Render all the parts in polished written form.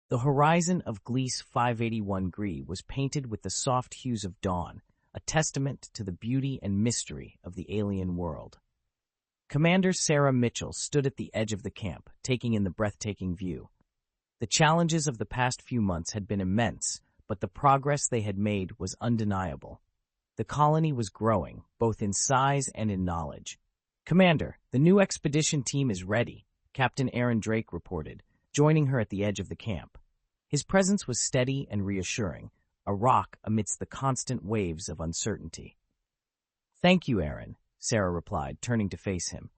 The horizon of Gliese 581 Gri was painted with the soft hues of dawn, a testament to the beauty and mystery of the alien world. Commander Sarah Mitchell stood at the edge of the camp, taking in the breathtaking view. The challenges of the past few months had been immense, but the progress they had made was undeniable. The colony was growing, both in size and in knowledge. "Commander, the new expedition team is ready," Captain Aaron Drake reported, joining her at the edge of the camp. His presence was steady and reassuring, a rock amidst the constant waves of uncertainty. "Thank you, Aaron," Sarah replied, turning to face him.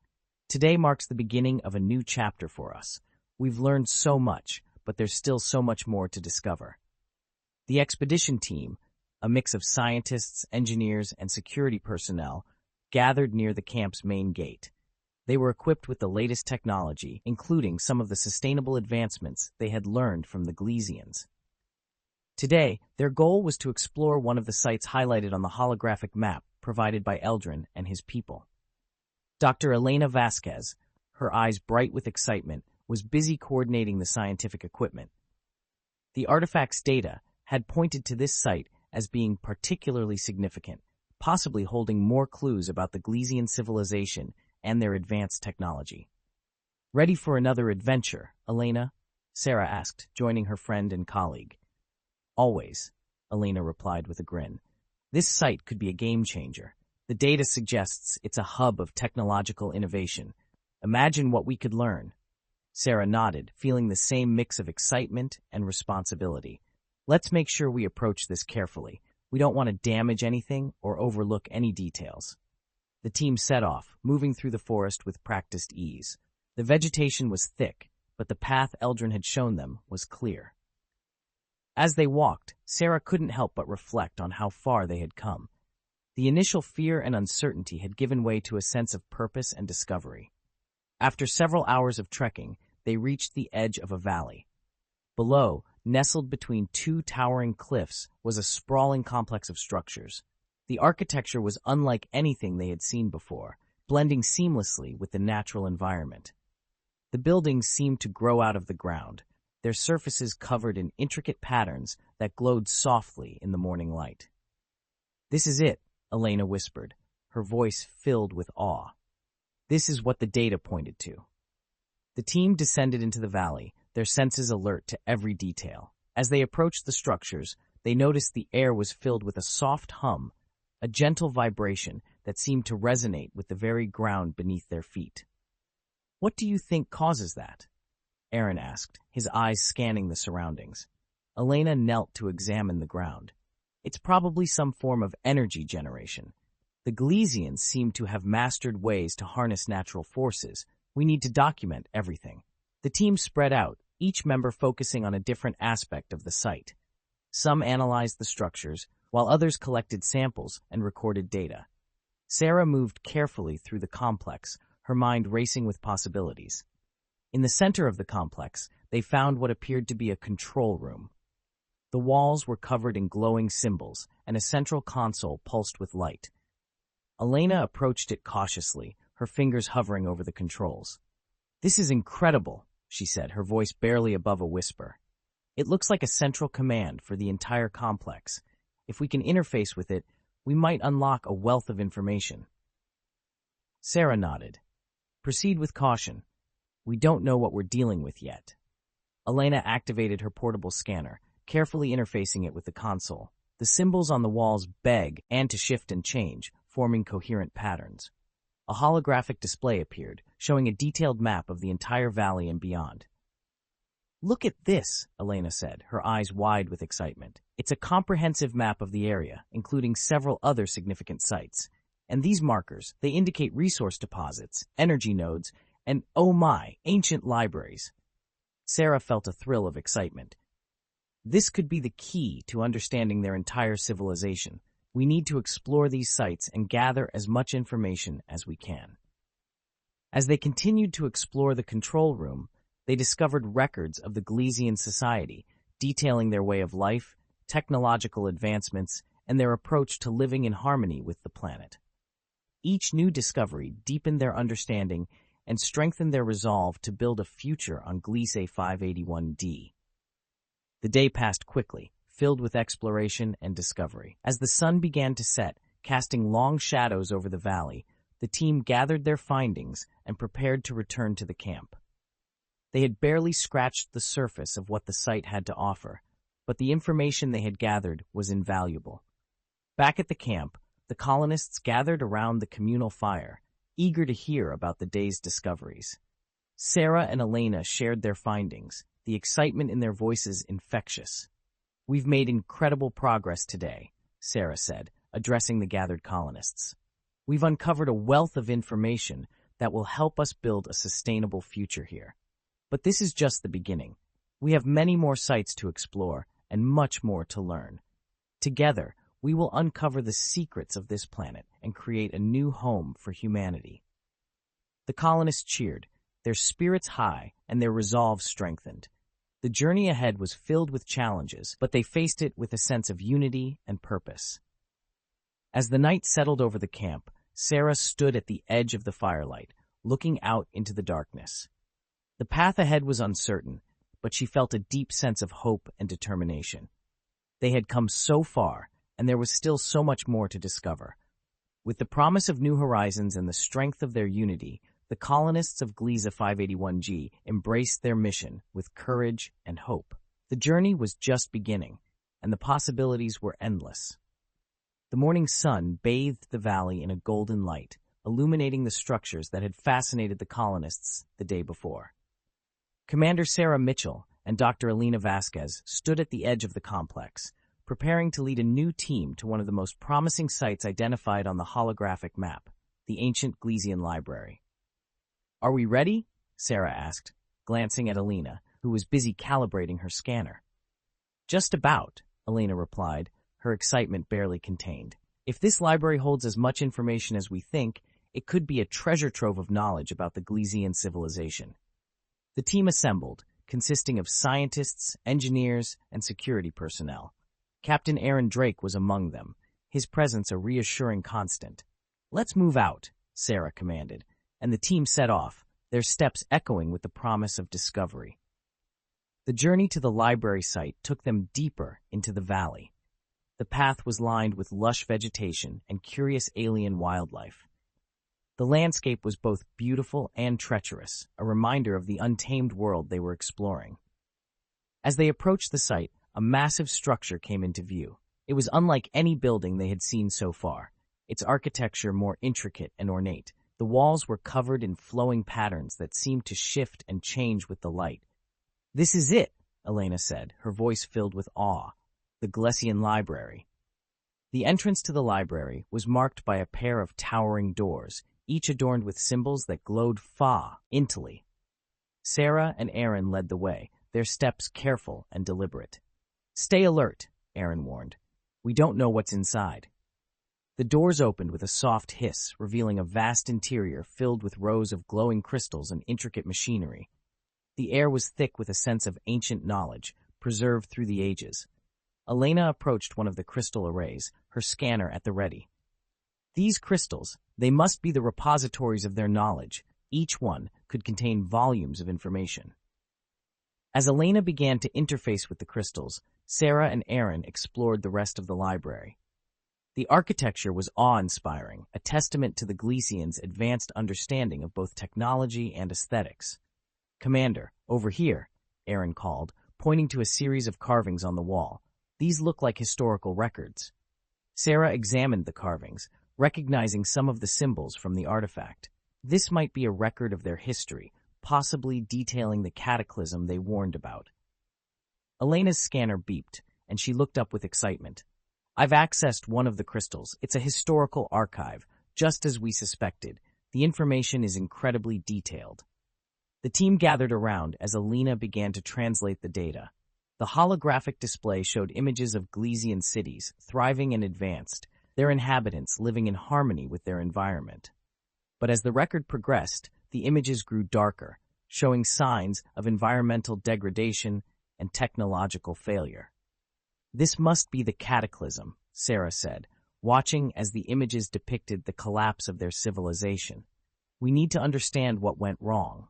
"Today marks the beginning of a new chapter for us. We've learned so much, but there's still so much more to discover." The expedition team, a mix of scientists, engineers, and security personnel, gathered near the camp's main gate. They were equipped with the latest technology, including some of the sustainable advancements they had learned from the Glieseans. Today, their goal was to explore one of the sites highlighted on the holographic map provided by Eldrin and his people. Dr. Elena Vasquez, her eyes bright with excitement, was busy coordinating the scientific equipment. The artifact's data had pointed to this site as being particularly significant, possibly holding more clues about the Gliesean civilization and their advanced technology. "Ready for another adventure, Elena?" Sarah asked, joining her friend and colleague. "Always," Elena replied with a grin. "This site could be a game-changer. The data suggests it's a hub of technological innovation. Imagine what we could learn." Sarah nodded, feeling the same mix of excitement and responsibility. "Let's make sure we approach this carefully. We don't want to damage anything or overlook any details." The team set off, moving through the forest with practiced ease. The vegetation was thick, but the path Eldrin had shown them was clear. As they walked, Sarah couldn't help but reflect on how far they had come. The initial fear and uncertainty had given way to a sense of purpose and discovery. After several hours of trekking, they reached the edge of a valley. Below, nestled between two towering cliffs, was a sprawling complex of structures. The architecture was unlike anything they had seen before, blending seamlessly with the natural environment. The buildings seemed to grow out of the ground, their surfaces covered in intricate patterns that glowed softly in the morning light. "This is it," Elena whispered, her voice filled with awe. "This is what the data pointed to." The team descended into the valley, their senses alert to every detail. As they approached the structures, they noticed the air was filled with a soft hum, a gentle vibration that seemed to resonate with the very ground beneath their feet. "What do you think causes that?" Aaron asked, his eyes scanning the surroundings. Elena knelt to examine the ground. "It's probably some form of energy generation. The Glieseans seem to have mastered ways to harness natural forces. We need to document everything." The team spread out, each member focusing on a different aspect of the site. Some analyzed the structures, while others collected samples and recorded data. Sarah moved carefully through the complex, her mind racing with possibilities. In the center of the complex, they found what appeared to be a control room. The walls were covered in glowing symbols, and a central console pulsed with light. Elena approached it cautiously, her fingers hovering over the controls. "This is incredible," she said, her voice barely above a whisper. "It looks like a central command for the entire complex. If we can interface with it, we might unlock a wealth of information." Sarah nodded. "Proceed with caution. We don't know what we're dealing with yet." Elena activated her portable scanner, carefully interfacing it with the console. The symbols on the walls beg and to shift and change, forming coherent patterns. A holographic display appeared, showing a detailed map of the entire valley and beyond. "Look at this," Elena said, her eyes wide with excitement. "It's a comprehensive map of the area, including several other significant sites. And these markers, they indicate resource deposits, energy nodes, and, oh my, ancient libraries." Sarah felt a thrill of excitement. This could be the key to understanding their entire civilization. We need to explore these sites and gather as much information as we can. As they continued to explore the control room, they discovered records of the Gliesean society, detailing their way of life, technological advancements, and their approach to living in harmony with the planet. Each new discovery deepened their understanding and strengthened their resolve to build a future on Gliese 581D. The day passed quickly, filled with exploration and discovery. As the sun began to set, casting long shadows over the valley, the team gathered their findings and prepared to return to the camp. They had barely scratched the surface of what the site had to offer, but the information they had gathered was invaluable. Back at the camp, the colonists gathered around the communal fire, eager to hear about the day's discoveries. Sarah and Elena shared their findings, the excitement in their voices infectious. "We've made incredible progress today," Sarah said, addressing the gathered colonists. "We've uncovered a wealth of information that will help us build a sustainable future here. But this is just the beginning. We have many more sites to explore and much more to learn. Together, we will uncover the secrets of this planet and create a new home for humanity." The colonists cheered, their spirits high and their resolve strengthened. The journey ahead was filled with challenges, but they faced it with a sense of unity and purpose. As the night settled over the camp, Sarah stood at the edge of the firelight, looking out into the darkness. The path ahead was uncertain, but she felt a deep sense of hope and determination. They had come so far, and there was still so much more to discover. With the promise of new horizons and the strength of their unity, the colonists of Gliese 581G embraced their mission with courage and hope. The journey was just beginning, and the possibilities were endless. The morning sun bathed the valley in a golden light, illuminating the structures that had fascinated the colonists the day before. Commander Sarah Mitchell and Dr. Elena Vasquez stood at the edge of the complex, preparing to lead a new team to one of the most promising sites identified on the holographic map, the ancient Gliesean library. "Are we ready?" Sarah asked, glancing at Elena, who was busy calibrating her scanner. "Just about," Elena replied, her excitement barely contained. "If this library holds as much information as we think, it could be a treasure trove of knowledge about the Gliesean civilization." The team assembled, consisting of scientists, engineers, and security personnel. Captain Aaron Drake was among them, his presence a reassuring constant. "Let's move out," Sarah commanded, and the team set off, their steps echoing with the promise of discovery. The journey to the library site took them deeper into the valley. The path was lined with lush vegetation and curious alien wildlife. The landscape was both beautiful and treacherous, a reminder of the untamed world they were exploring. As they approached the site, a massive structure came into view. It was unlike any building they had seen so far, its architecture more intricate and ornate. The walls were covered in flowing patterns that seemed to shift and change with the light. "This is it," Elena said, her voice filled with awe. "The Gliesean library." The entrance to the library was marked by a pair of towering doors, each adorned with symbols that glowed intily. Sarah and Aaron led the way, their steps careful and deliberate. "Stay alert," Aaron warned. "We don't know what's inside." The doors opened with a soft hiss, revealing a vast interior filled with rows of glowing crystals and intricate machinery. The air was thick with a sense of ancient knowledge, preserved through the ages. Elena approached one of the crystal arrays, her scanner at the ready. "These crystals, they must be the repositories of their knowledge. Each one could contain volumes of information." As Elena began to interface with the crystals, Sarah and Aaron explored the rest of the library. The architecture was awe-inspiring, a testament to the Glieseans' advanced understanding of both technology and aesthetics. "Commander, over here," Aaron called, pointing to a series of carvings on the wall. "These look like historical records." Sarah examined the carvings, recognizing some of the symbols from the artifact. This might be a record of their history, possibly detailing the cataclysm they warned about. Elena's scanner beeped, and she looked up with excitement. "I've accessed one of the crystals. It's a historical archive, just as we suspected. The information is incredibly detailed." The team gathered around as Elena began to translate the data. The holographic display showed images of Gliesean cities, thriving and advanced, their inhabitants living in harmony with their environment. But as the record progressed, the images grew darker, showing signs of environmental degradation and technological failure. "This must be the cataclysm," Sarah said, watching as the images depicted the collapse of their civilization. "We need to understand what went wrong."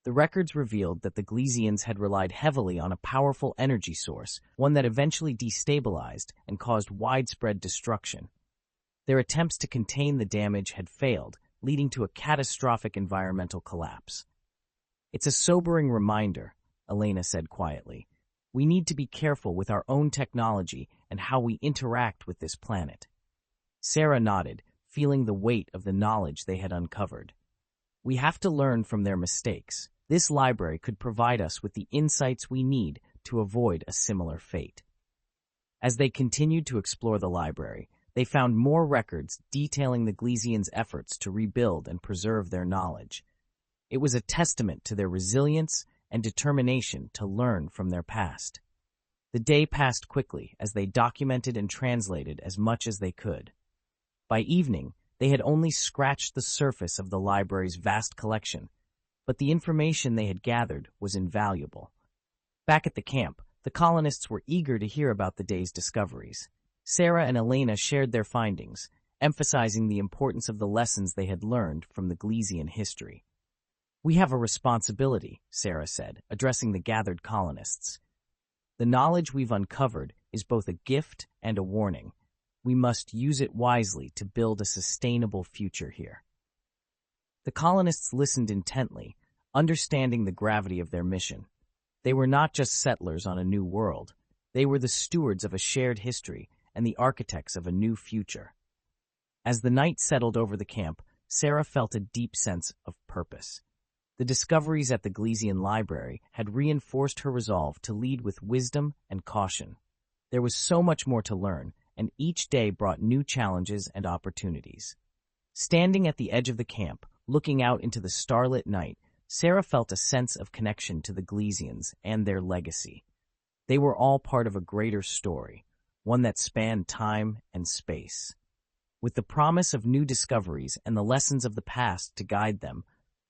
The records revealed that the Glieseans had relied heavily on a powerful energy source, one that eventually destabilized and caused widespread destruction. Their attempts to contain the damage had failed, leading to a catastrophic environmental collapse. "It's a sobering reminder," Elena said quietly. "We need to be careful with our own technology and how we interact with this planet." Sarah nodded, feeling the weight of the knowledge they had uncovered. "We have to learn from their mistakes. This library could provide us with the insights we need to avoid a similar fate." As they continued to explore the library, they found more records detailing the Glieseans' efforts to rebuild and preserve their knowledge. It was a testament to their resilience and determination to learn from their past. The day passed quickly as they documented and translated as much as they could. By evening, they had only scratched the surface of the library's vast collection, but the information they had gathered was invaluable. Back at the camp, the colonists were eager to hear about the day's discoveries. Sarah and Elena shared their findings, emphasizing the importance of the lessons they had learned from the Gliesean history. "We have a responsibility," Sarah said, addressing the gathered colonists. "The knowledge we've uncovered is both a gift and a warning. We must use it wisely to build a sustainable future here." The colonists listened intently, understanding the gravity of their mission. They were not just settlers on a new world. They were the stewards of a shared history and the architects of a new future. As the night settled over the camp, Sarah felt a deep sense of purpose. The discoveries at the Gliesean library had reinforced her resolve to lead with wisdom and caution. There was so much more to learn, and each day brought new challenges and opportunities. Standing at the edge of the camp, looking out into the starlit night, Sarah felt a sense of connection to the Glieseans and their legacy. They were all part of a greater story, one that spanned time and space. With the promise of new discoveries and the lessons of the past to guide them,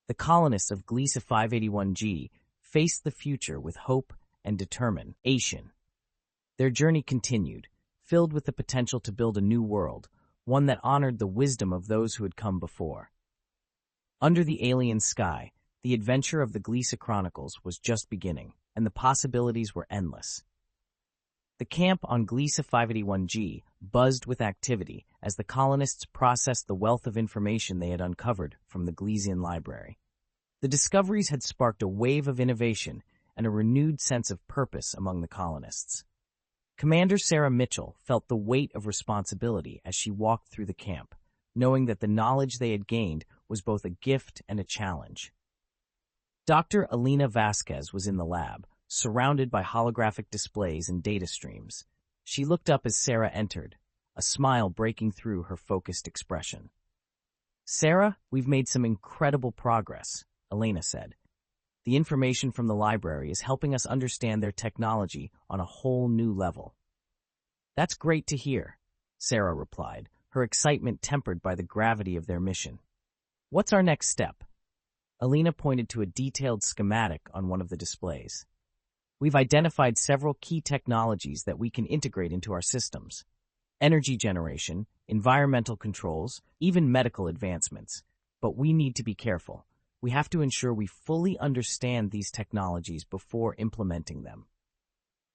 the colonists of Gliese 581G faced the future with hope and determination. Their journey continued, filled with the potential to build a new world, one that honored the wisdom of those who had come before. Under the alien sky, the adventure of the Gliese Chronicles was just beginning, and the possibilities were endless. The camp on Gliese 581G buzzed with activity as the colonists processed the wealth of information they had uncovered from the Gliesean library. The discoveries had sparked a wave of innovation and a renewed sense of purpose among the colonists. Commander Sarah Mitchell felt the weight of responsibility as she walked through the camp, knowing that the knowledge they had gained was both a gift and a challenge. Dr. Elena Vasquez was in the lab, surrounded by holographic displays and data streams. She looked up as Sarah entered, a smile breaking through her focused expression. "Sarah, we've made some incredible progress," Elena said. "The information from the library is helping us understand their technology on a whole new level." "That's great to hear," Sarah replied, her excitement tempered by the gravity of their mission. "What's our next step?" Elena pointed to a detailed schematic on one of the displays. "We've identified several key technologies that we can integrate into our systems. Energy generation, environmental controls, even medical advancements. But we need to be careful. We have to ensure we fully understand these technologies before implementing them."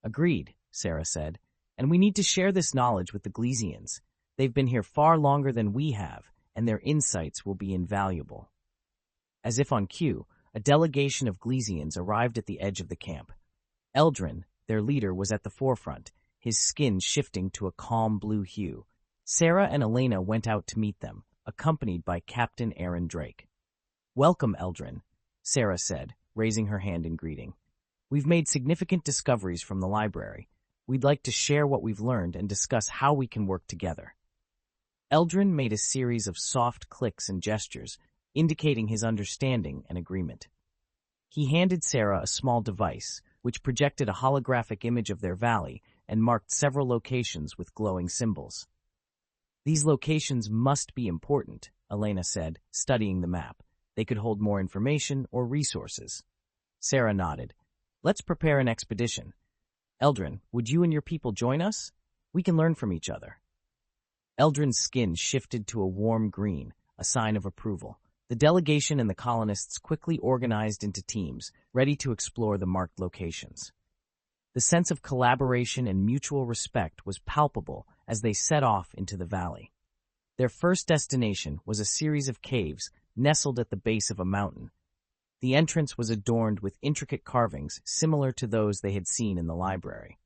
"Agreed," Sarah said, "and we need to share this knowledge with the Glieseans. They've been here far longer than we have, and their insights will be invaluable." As if on cue, a delegation of Glieseans arrived at the edge of the camp. Eldrin, their leader, was at the forefront, his skin shifting to a calm blue hue. Sarah and Elena went out to meet them, accompanied by Captain Aaron Drake. "Welcome, Eldrin," Sarah said, raising her hand in greeting. "We've made significant discoveries from the library. We'd like to share what we've learned and discuss how we can work together." Eldrin made a series of soft clicks and gestures, indicating his understanding and agreement. He handed Sarah a small device, which projected a holographic image of their valley and marked several locations with glowing symbols. "These locations must be important," Elena said, studying the map. "They could hold more information or resources." Sarah nodded. "Let's prepare an expedition. Eldrin, would you and your people join us? We can learn from each other." Eldrin's skin shifted to a warm green, a sign of approval. The delegation and the colonists quickly organized into teams, ready to explore the marked locations. The sense of collaboration and mutual respect was palpable as they set off into the valley. Their first destination was a series of caves nestled at the base of a mountain. The entrance was adorned with intricate carvings similar to those they had seen in the library.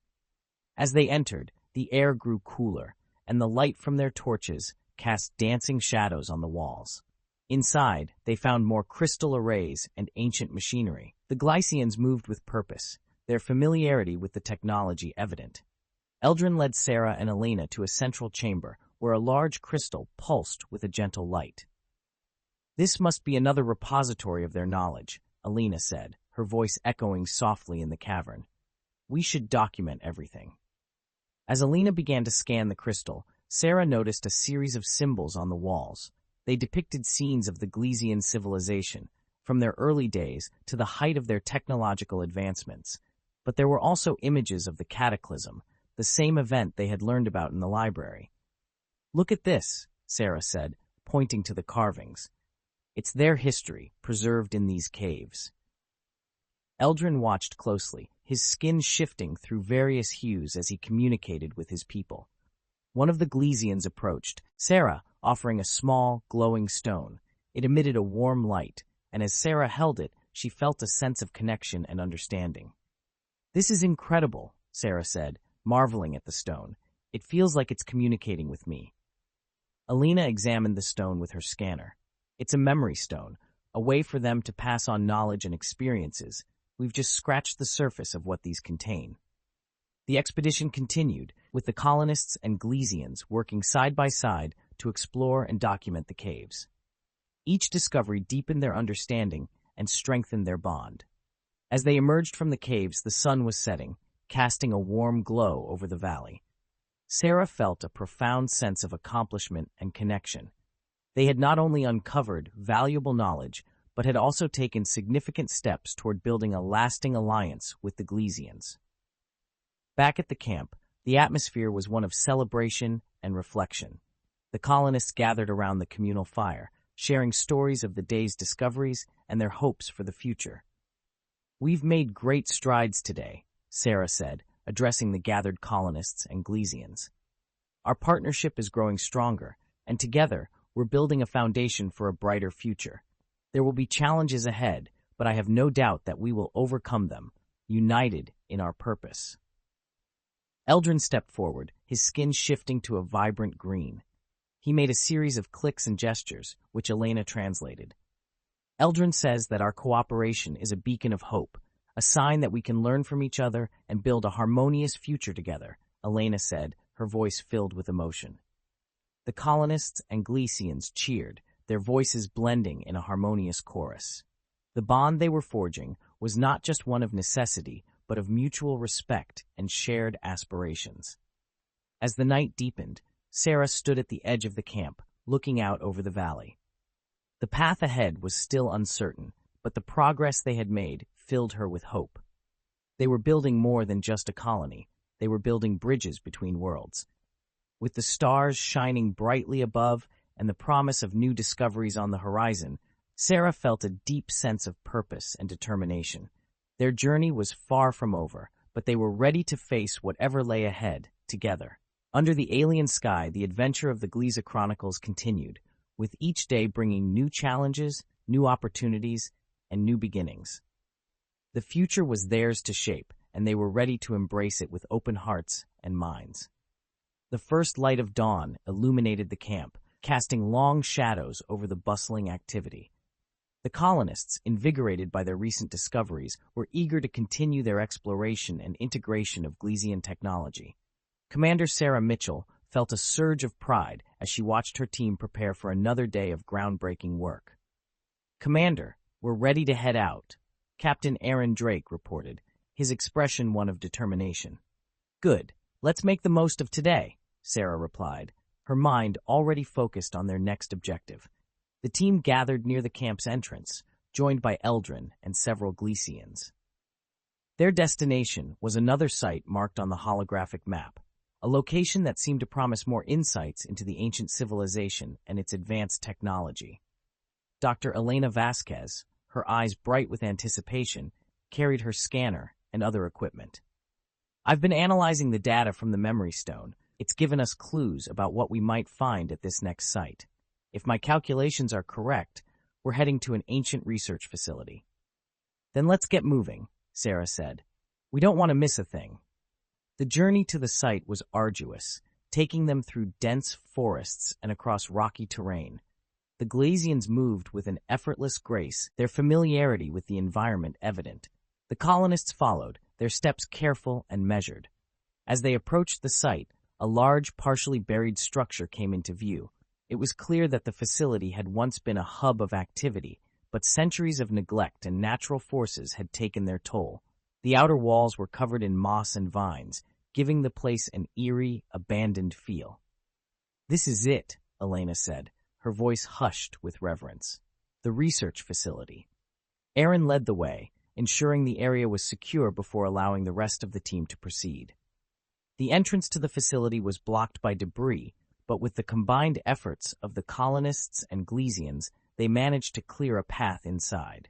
As they entered, the air grew cooler, and the light from their torches cast dancing shadows on the walls. Inside, they found more crystal arrays and ancient machinery. The Glieseans moved with purpose, their familiarity with the technology evident. Eldrin led Sarah and Elena to a central chamber where a large crystal pulsed with a gentle light. "This must be another repository of their knowledge," Elena said, her voice echoing softly in the cavern. "We should document everything." As Elena began to scan the crystal, Sarah noticed a series of symbols on the walls. They depicted scenes of the Gliesean civilization, from their early days to the height of their technological advancements. But there were also images of the cataclysm, the same event they had learned about in the library. "Look at this," Sarah said, pointing to the carvings. "It's their history, preserved in these caves." Eldrin watched closely, his skin shifting through various hues as he communicated with his people. One of the Glieseans approached, Sarah offering a small, glowing stone. It emitted a warm light, and as Sarah held it, she felt a sense of connection and understanding. "This is incredible," Sarah said, marveling at the stone. "It feels like it's communicating with me." Elena examined the stone with her scanner. "It's a memory stone, a way for them to pass on knowledge and experiences. We've just scratched the surface of what these contain." The expedition continued, with the colonists and Glieseans working side by side to explore and document the caves. Each discovery deepened their understanding and strengthened their bond. As they emerged from the caves, the sun was setting, casting a warm glow over the valley. Sarah felt a profound sense of accomplishment and connection. They had not only uncovered valuable knowledge, but had also taken significant steps toward building a lasting alliance with the Glieseans. Back at the camp, the atmosphere was one of celebration and reflection. The colonists gathered around the communal fire, sharing stories of the day's discoveries and their hopes for the future. "We've made great strides today," Sarah said, addressing the gathered colonists and Glieseans. "Our partnership is growing stronger, and together we're building a foundation for a brighter future. There will be challenges ahead, but I have no doubt that we will overcome them, united in our purpose." Eldrin stepped forward, his skin shifting to a vibrant green. He made a series of clicks and gestures, which Elena translated. "Eldrin says that our cooperation is a beacon of hope, a sign that we can learn from each other and build a harmonious future together," Elena said, her voice filled with emotion. The colonists and Glieseans cheered, their voices blending in a harmonious chorus. The bond they were forging was not just one of necessity, but of mutual respect and shared aspirations. As the night deepened, Sarah stood at the edge of the camp, looking out over the valley. The path ahead was still uncertain, but the progress they had made filled her with hope. They were building more than just a colony. They were building bridges between worlds. With the stars shining brightly above and the promise of new discoveries on the horizon, Sarah felt a deep sense of purpose and determination. Their journey was far from over, but they were ready to face whatever lay ahead, together. Under the alien sky, the adventure of the Gliese Chronicles continued, with each day bringing new challenges, new opportunities, and new beginnings. The future was theirs to shape, and they were ready to embrace it with open hearts and minds. The first light of dawn illuminated the camp, casting long shadows over the bustling activity. The colonists, invigorated by their recent discoveries, were eager to continue their exploration and integration of Gliesean technology. Commander Sarah Mitchell felt a surge of pride as she watched her team prepare for another day of groundbreaking work. "Commander, we're ready to head out," Captain Aaron Drake reported, his expression one of determination. "Good. Let's make the most of today," Sarah replied, her mind already focused on their next objective. The team gathered near the camp's entrance, joined by Eldrin and several Glieseans. Their destination was another site marked on the holographic map, a location that seemed to promise more insights into the ancient civilization and its advanced technology. Dr. Elena Vasquez, her eyes bright with anticipation, carried her scanner and other equipment. I've been analyzing the data from the memory stone. It's given us clues about what we might find at this next site. If my calculations are correct, we're heading to an ancient research facility. Then let's get moving, Sarah said. We don't want to miss a thing. The journey to the site was arduous, taking them through dense forests and across rocky terrain. The Glieseans moved with an effortless grace, their familiarity with the environment evident. The colonists followed, their steps careful and measured. As they approached the site, a large, partially buried structure came into view. It was clear that the facility had once been a hub of activity, but centuries of neglect and natural forces had taken their toll. The outer walls were covered in moss and vines, giving the place an eerie, abandoned feel. This is it, Elena said, her voice hushed with reverence. The research facility. Aaron led the way, ensuring the area was secure before allowing the rest of the team to proceed. The entrance to the facility was blocked by debris, but with the combined efforts of the colonists and Glieseans, they managed to clear a path inside.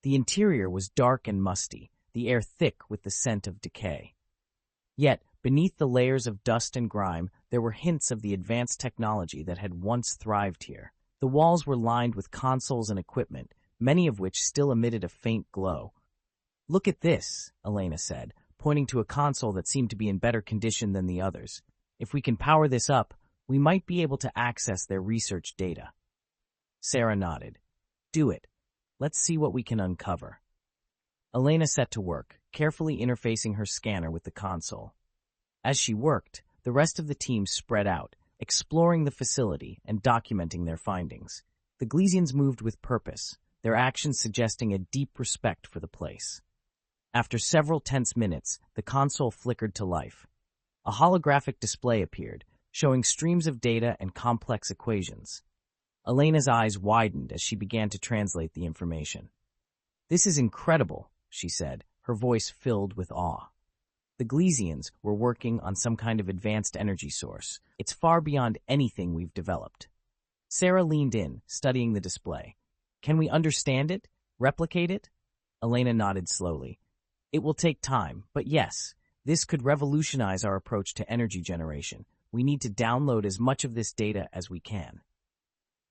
The interior was dark and musty, the air thick with the scent of decay. Yet, beneath the layers of dust and grime, there were hints of the advanced technology that had once thrived here. The walls were lined with consoles and equipment, many of which still emitted a faint glow. Look at this, Elena said, pointing to a console that seemed to be in better condition than the others. If we can power this up, we might be able to access their research data. Sarah nodded. Do it. Let's see what we can uncover. Elena set to work, carefully interfacing her scanner with the console. As she worked, the rest of the team spread out, exploring the facility and documenting their findings. The Glieseans moved with purpose, their actions suggesting a deep respect for the place. After several tense minutes, the console flickered to life. A holographic display appeared, showing streams of data and complex equations. Elena's eyes widened as she began to translate the information. This is incredible, she said, her voice filled with awe. The Glieseans were working on some kind of advanced energy source. It's far beyond anything we've developed. Sarah leaned in, studying the display. Can we understand it? Replicate it? Elena nodded slowly. It will take time, but yes, this could revolutionize our approach to energy generation. We need to download as much of this data as we can.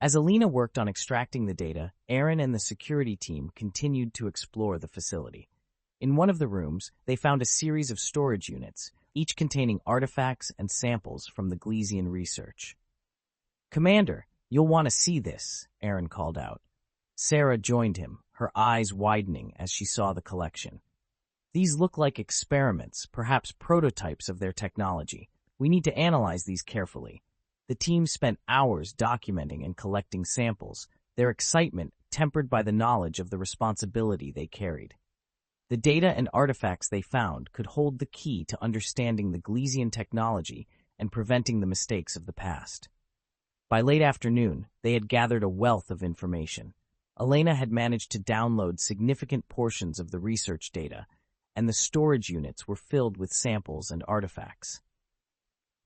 As Elena worked on extracting the data, Aaron and the security team continued to explore the facility. In one of the rooms, they found a series of storage units, each containing artifacts and samples from the Gliesean research. Commander, you'll want to see this, Aaron called out. Sarah joined him, her eyes widening as she saw the collection. These look like experiments, perhaps prototypes of their technology. We need to analyze these carefully. The team spent hours documenting and collecting samples, their excitement tempered by the knowledge of the responsibility they carried. The data and artifacts they found could hold the key to understanding the Gliesean technology and preventing the mistakes of the past. By late afternoon, they had gathered a wealth of information. Elena had managed to download significant portions of the research data, and the storage units were filled with samples and artifacts.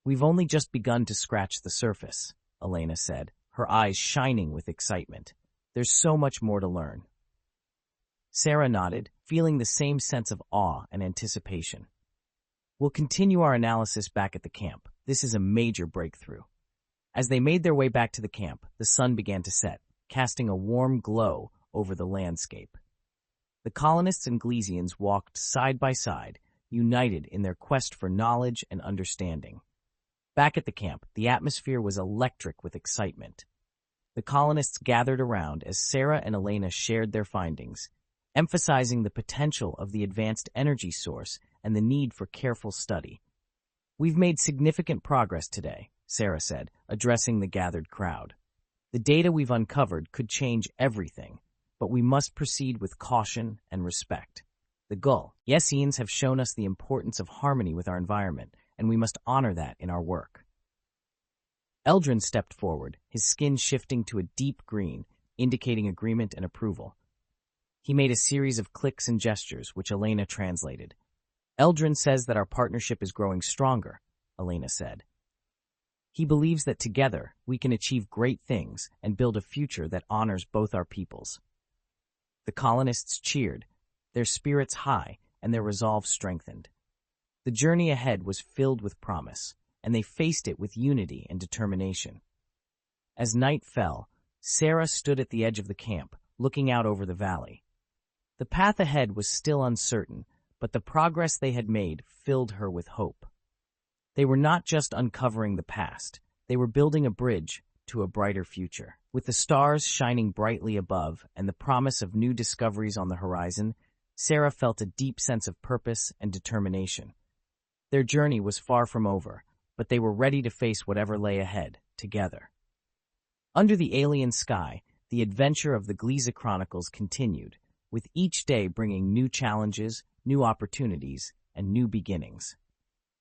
We've only just begun to scratch the surface, Elena said, her eyes shining with excitement. There's so much more to learn. Sarah nodded, feeling the same sense of awe and anticipation. We'll continue our analysis back at the camp. This is a major breakthrough. As they made their way back to the camp, the sun began to set, casting a warm glow over the landscape. The colonists and Glieseans walked side by side, united in their quest for knowledge and understanding. Back at the camp, the atmosphere was electric with excitement. The colonists gathered around as Sarah and Elena shared their findings, emphasizing the potential of the advanced energy source and the need for careful study. We've made significant progress today, Sarah said, addressing the gathered crowd. The data we've uncovered could change everything, but we must proceed with caution and respect. The Glieseans have shown us the importance of harmony with our environment, and we must honor that in our work. Eldrin stepped forward, his skin shifting to a deep green, indicating agreement and approval. He made a series of clicks and gestures, which Elena translated. Eldrin says that our partnership is growing stronger, Elena said. He believes that together we can achieve great things and build a future that honors both our peoples. The colonists cheered, their spirits high and their resolve strengthened. The journey ahead was filled with promise, and they faced it with unity and determination. As night fell, Sarah stood at the edge of the camp, looking out over the valley. The path ahead was still uncertain, but the progress they had made filled her with hope. They were not just uncovering the past, they were building a bridge to a brighter future. With the stars shining brightly above and the promise of new discoveries on the horizon, Sarah felt a deep sense of purpose and determination. Their journey was far from over, but they were ready to face whatever lay ahead, together. Under the alien sky, the adventure of the Gliese Chronicles continued, with each day bringing new challenges, new opportunities, and new beginnings.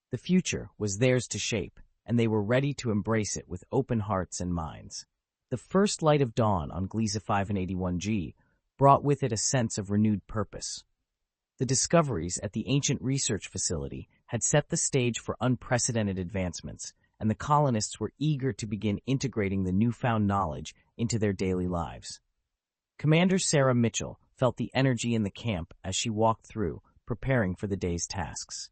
The future was theirs to shape, and they were ready to embrace it with open hearts and minds. The first light of dawn on Gliese 581G brought with it a sense of renewed purpose. The discoveries at the ancient research facility had set the stage for unprecedented advancements, and the colonists were eager to begin integrating the newfound knowledge into their daily lives. Commander Sarah Mitchell felt the energy in the camp as she walked through, preparing for the day's tasks.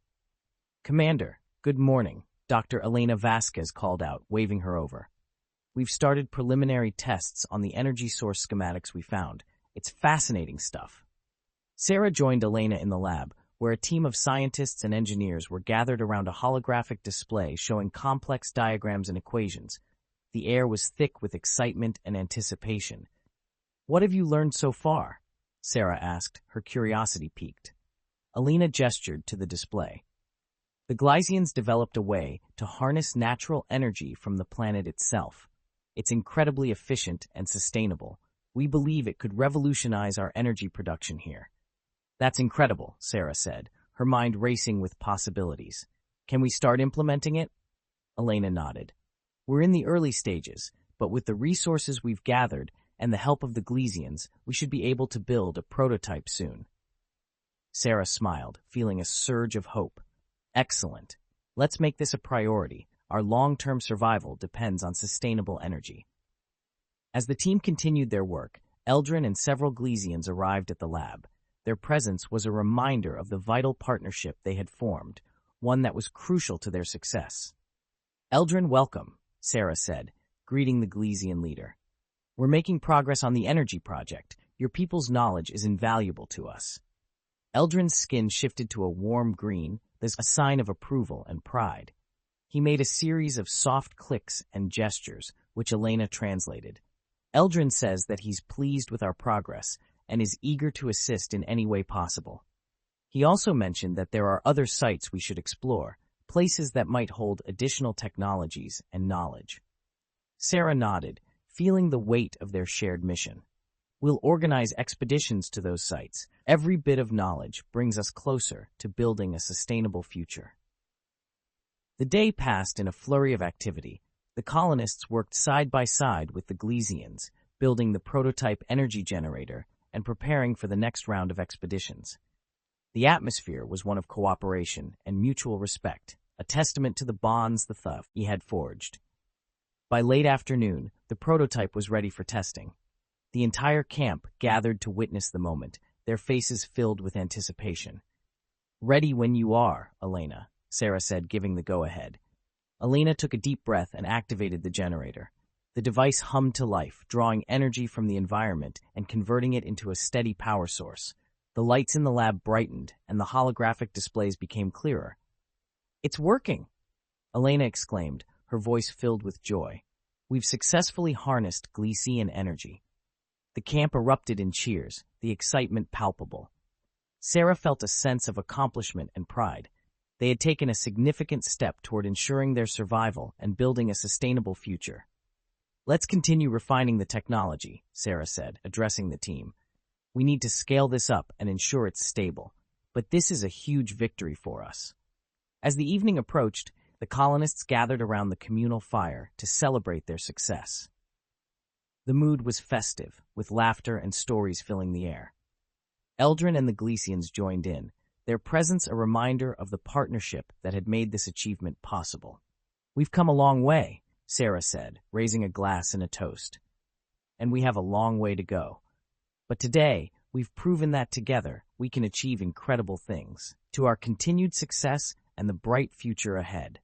"Commander, good morning," Dr. Elena Vasquez called out, waving her over. "We've started preliminary tests on the energy source schematics we found. It's fascinating stuff." Sarah joined Elena in the lab, where a team of scientists and engineers were gathered around a holographic display showing complex diagrams and equations. The air was thick with excitement and anticipation. "What have you learned so far?" Sarah asked, her curiosity piqued. Elena gestured to the display. The Glieseans developed a way to harness natural energy from the planet itself. It's incredibly efficient and sustainable. We believe it could revolutionize our energy production here. "That's incredible," Sarah said, her mind racing with possibilities. "Can we start implementing it?" Elena nodded. "We're in the early stages, but with the resources we've gathered and the help of the Glieseans, we should be able to build a prototype soon." Sarah smiled, feeling a surge of hope. "Excellent. Let's make this a priority. Our long-term survival depends on sustainable energy." As the team continued their work, Eldrin and several Glieseans arrived at the lab. Their presence was a reminder of the vital partnership they had formed, one that was crucial to their success. "Eldrin, welcome," Sarah said, greeting the Gliesean leader. "We're making progress on the energy project. Your people's knowledge is invaluable to us." Eldrin's skin shifted to a warm green, a sign of approval and pride. He made a series of soft clicks and gestures, which Elena translated. "Eldrin says that he's pleased with our progress and is eager to assist in any way possible. He also mentioned that there are other sites we should explore, places that might hold additional technologies and knowledge." Sarah nodded, feeling the weight of their shared mission. "We'll organize expeditions to those sites. Every bit of knowledge brings us closer to building a sustainable future." The day passed in a flurry of activity. The colonists worked side by side with the Glieseans, building the prototype energy generator and preparing for the next round of expeditions. The atmosphere was one of cooperation and mutual respect, a testament to the bonds the Thuff had forged. By late afternoon, the prototype was ready for testing. The entire camp gathered to witness the moment, their faces filled with anticipation. "Ready when you are, Elena," Sarah said, giving the go-ahead. Elena took a deep breath and activated the generator. The device hummed to life, drawing energy from the environment and converting it into a steady power source. The lights in the lab brightened, and the holographic displays became clearer. "It's working!" Elena exclaimed, her voice filled with joy. "We've successfully harnessed Gliesean energy." The camp erupted in cheers, the excitement palpable. Sarah felt a sense of accomplishment and pride. They had taken a significant step toward ensuring their survival and building a sustainable future. "Let's continue refining the technology," Sarah said, addressing the team. "We need to scale this up and ensure it's stable, but this is a huge victory for us." As the evening approached, the colonists gathered around the communal fire to celebrate their success. The mood was festive, with laughter and stories filling the air. Eldrin and the Glieseans joined in, their presence a reminder of the partnership that had made this achievement possible. "We've come a long way," Sarah said, raising a glass in a toast. And we have a long way to go. But today, we've proven that together we can achieve incredible things. To our continued success and the bright future ahead.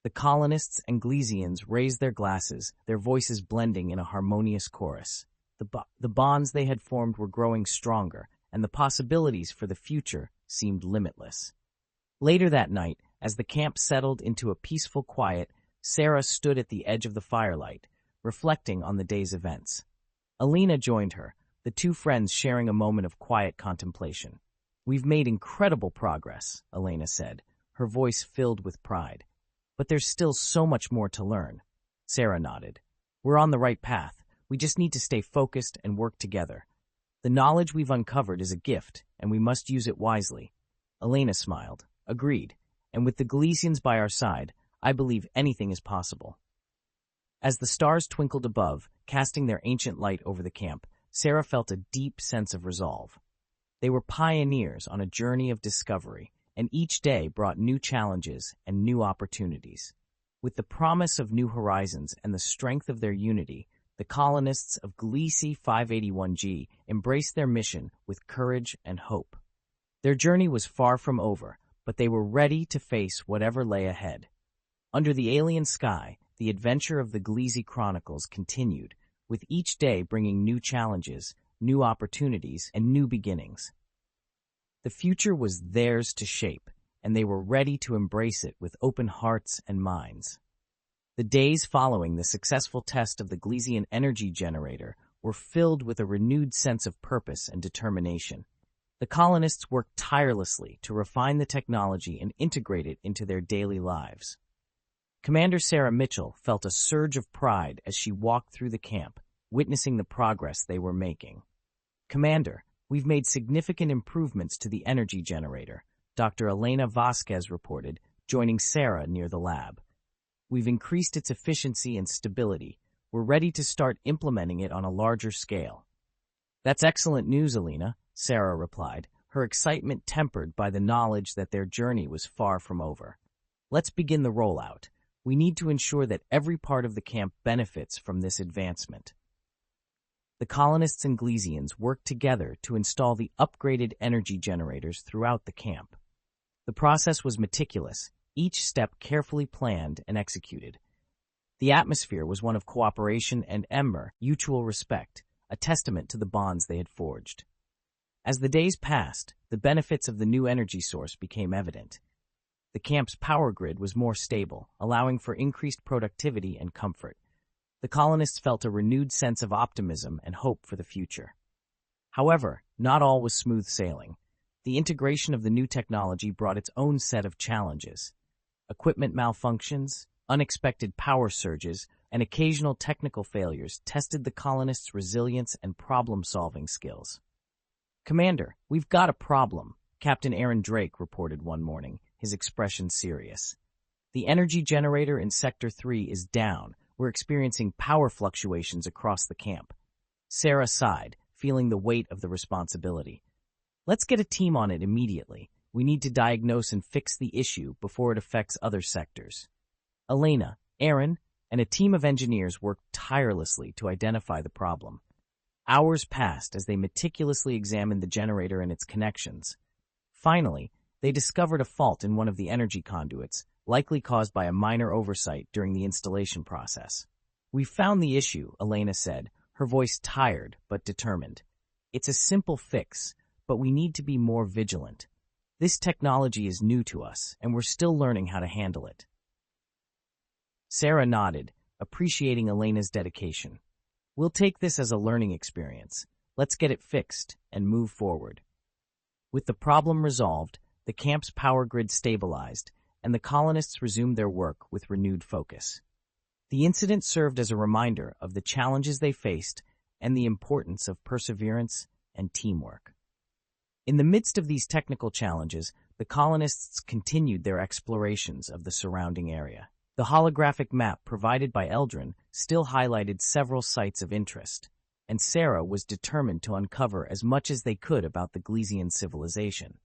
The colonists and Glieseans raised their glasses, their voices blending in a harmonious chorus. The bonds they had formed were growing stronger, and the possibilities for the future seemed limitless. Later that night, as the camp settled into a peaceful quiet, Sarah stood at the edge of the firelight, reflecting on the day's events. Alina joined her, the two friends sharing a moment of quiet contemplation. "We've made incredible progress," Alina said, her voice filled with pride. "But there's still so much more to learn." Sarah nodded. "We're on the right path. We just need to stay focused and work together. The knowledge we've uncovered is a gift, and we must use it wisely." Alina smiled. "Agreed. And with the Glieseans by our side, I believe anything is possible." As the stars twinkled above, casting their ancient light over the camp, Sarah felt a deep sense of resolve. They were pioneers on a journey of discovery, and each day brought new challenges and new opportunities. With the promise of new horizons and the strength of their unity, the colonists of Gliese 581G embraced their mission with courage and hope. Their journey was far from over, but they were ready to face whatever lay ahead. Under the alien sky, the adventure of the Gliese Chronicles continued, with each day bringing new challenges, new opportunities, and new beginnings. The future was theirs to shape, and they were ready to embrace it with open hearts and minds. The days following the successful test of the Gliesean energy generator were filled with a renewed sense of purpose and determination. The colonists worked tirelessly to refine the technology and integrate it into their daily lives. Commander Sarah Mitchell felt a surge of pride as she walked through the camp, witnessing the progress they were making. "Commander, we've made significant improvements to the energy generator," Dr. Elena Vasquez reported, joining Sarah near the lab. "We've increased its efficiency and stability. We're ready to start implementing it on a larger scale." "That's excellent news, Alina," Sarah replied, her excitement tempered by the knowledge that their journey was far from over. "Let's begin the rollout. We need to ensure that every part of the camp benefits from this advancement." The colonists and Glieseans worked together to install the upgraded energy generators throughout the camp. The process was meticulous, each step carefully planned and executed. The atmosphere was one of cooperation and mutual respect, a testament to the bonds they had forged. As the days passed, the benefits of the new energy source became evident. The camp's power grid was more stable, allowing for increased productivity and comfort. The colonists felt a renewed sense of optimism and hope for the future. However, not all was smooth sailing. The integration of the new technology brought its own set of challenges. Equipment malfunctions, unexpected power surges, and occasional technical failures tested the colonists' resilience and problem-solving skills. "Commander, we've got a problem," Captain Aaron Drake reported one morning, his expression serious. "The energy generator in Sector 3 is down. We're experiencing power fluctuations across the camp." Sarah sighed, feeling the weight of the responsibility. "Let's get a team on it immediately. We need to diagnose and fix the issue before it affects other sectors." Elena, Aaron, and a team of engineers worked tirelessly to identify the problem. Hours passed as they meticulously examined the generator and its connections. Finally, they discovered a fault in one of the energy conduits, likely caused by a minor oversight during the installation process. "We found the issue," Elena said, her voice tired but determined. "It's a simple fix, but we need to be more vigilant. This technology is new to us, and we're still learning how to handle it." Sarah nodded, appreciating Elena's dedication. "We'll take this as a learning experience. Let's get it fixed and move forward." With the problem resolved, the camp's power grid stabilized, and the colonists resumed their work with renewed focus. The incident served as a reminder of the challenges they faced and the importance of perseverance and teamwork. In the midst of these technical challenges, the colonists continued their explorations of the surrounding area. The holographic map provided by Eldrin still highlighted several sites of interest, and Sarah was determined to uncover as much as they could about the Gliesean civilization.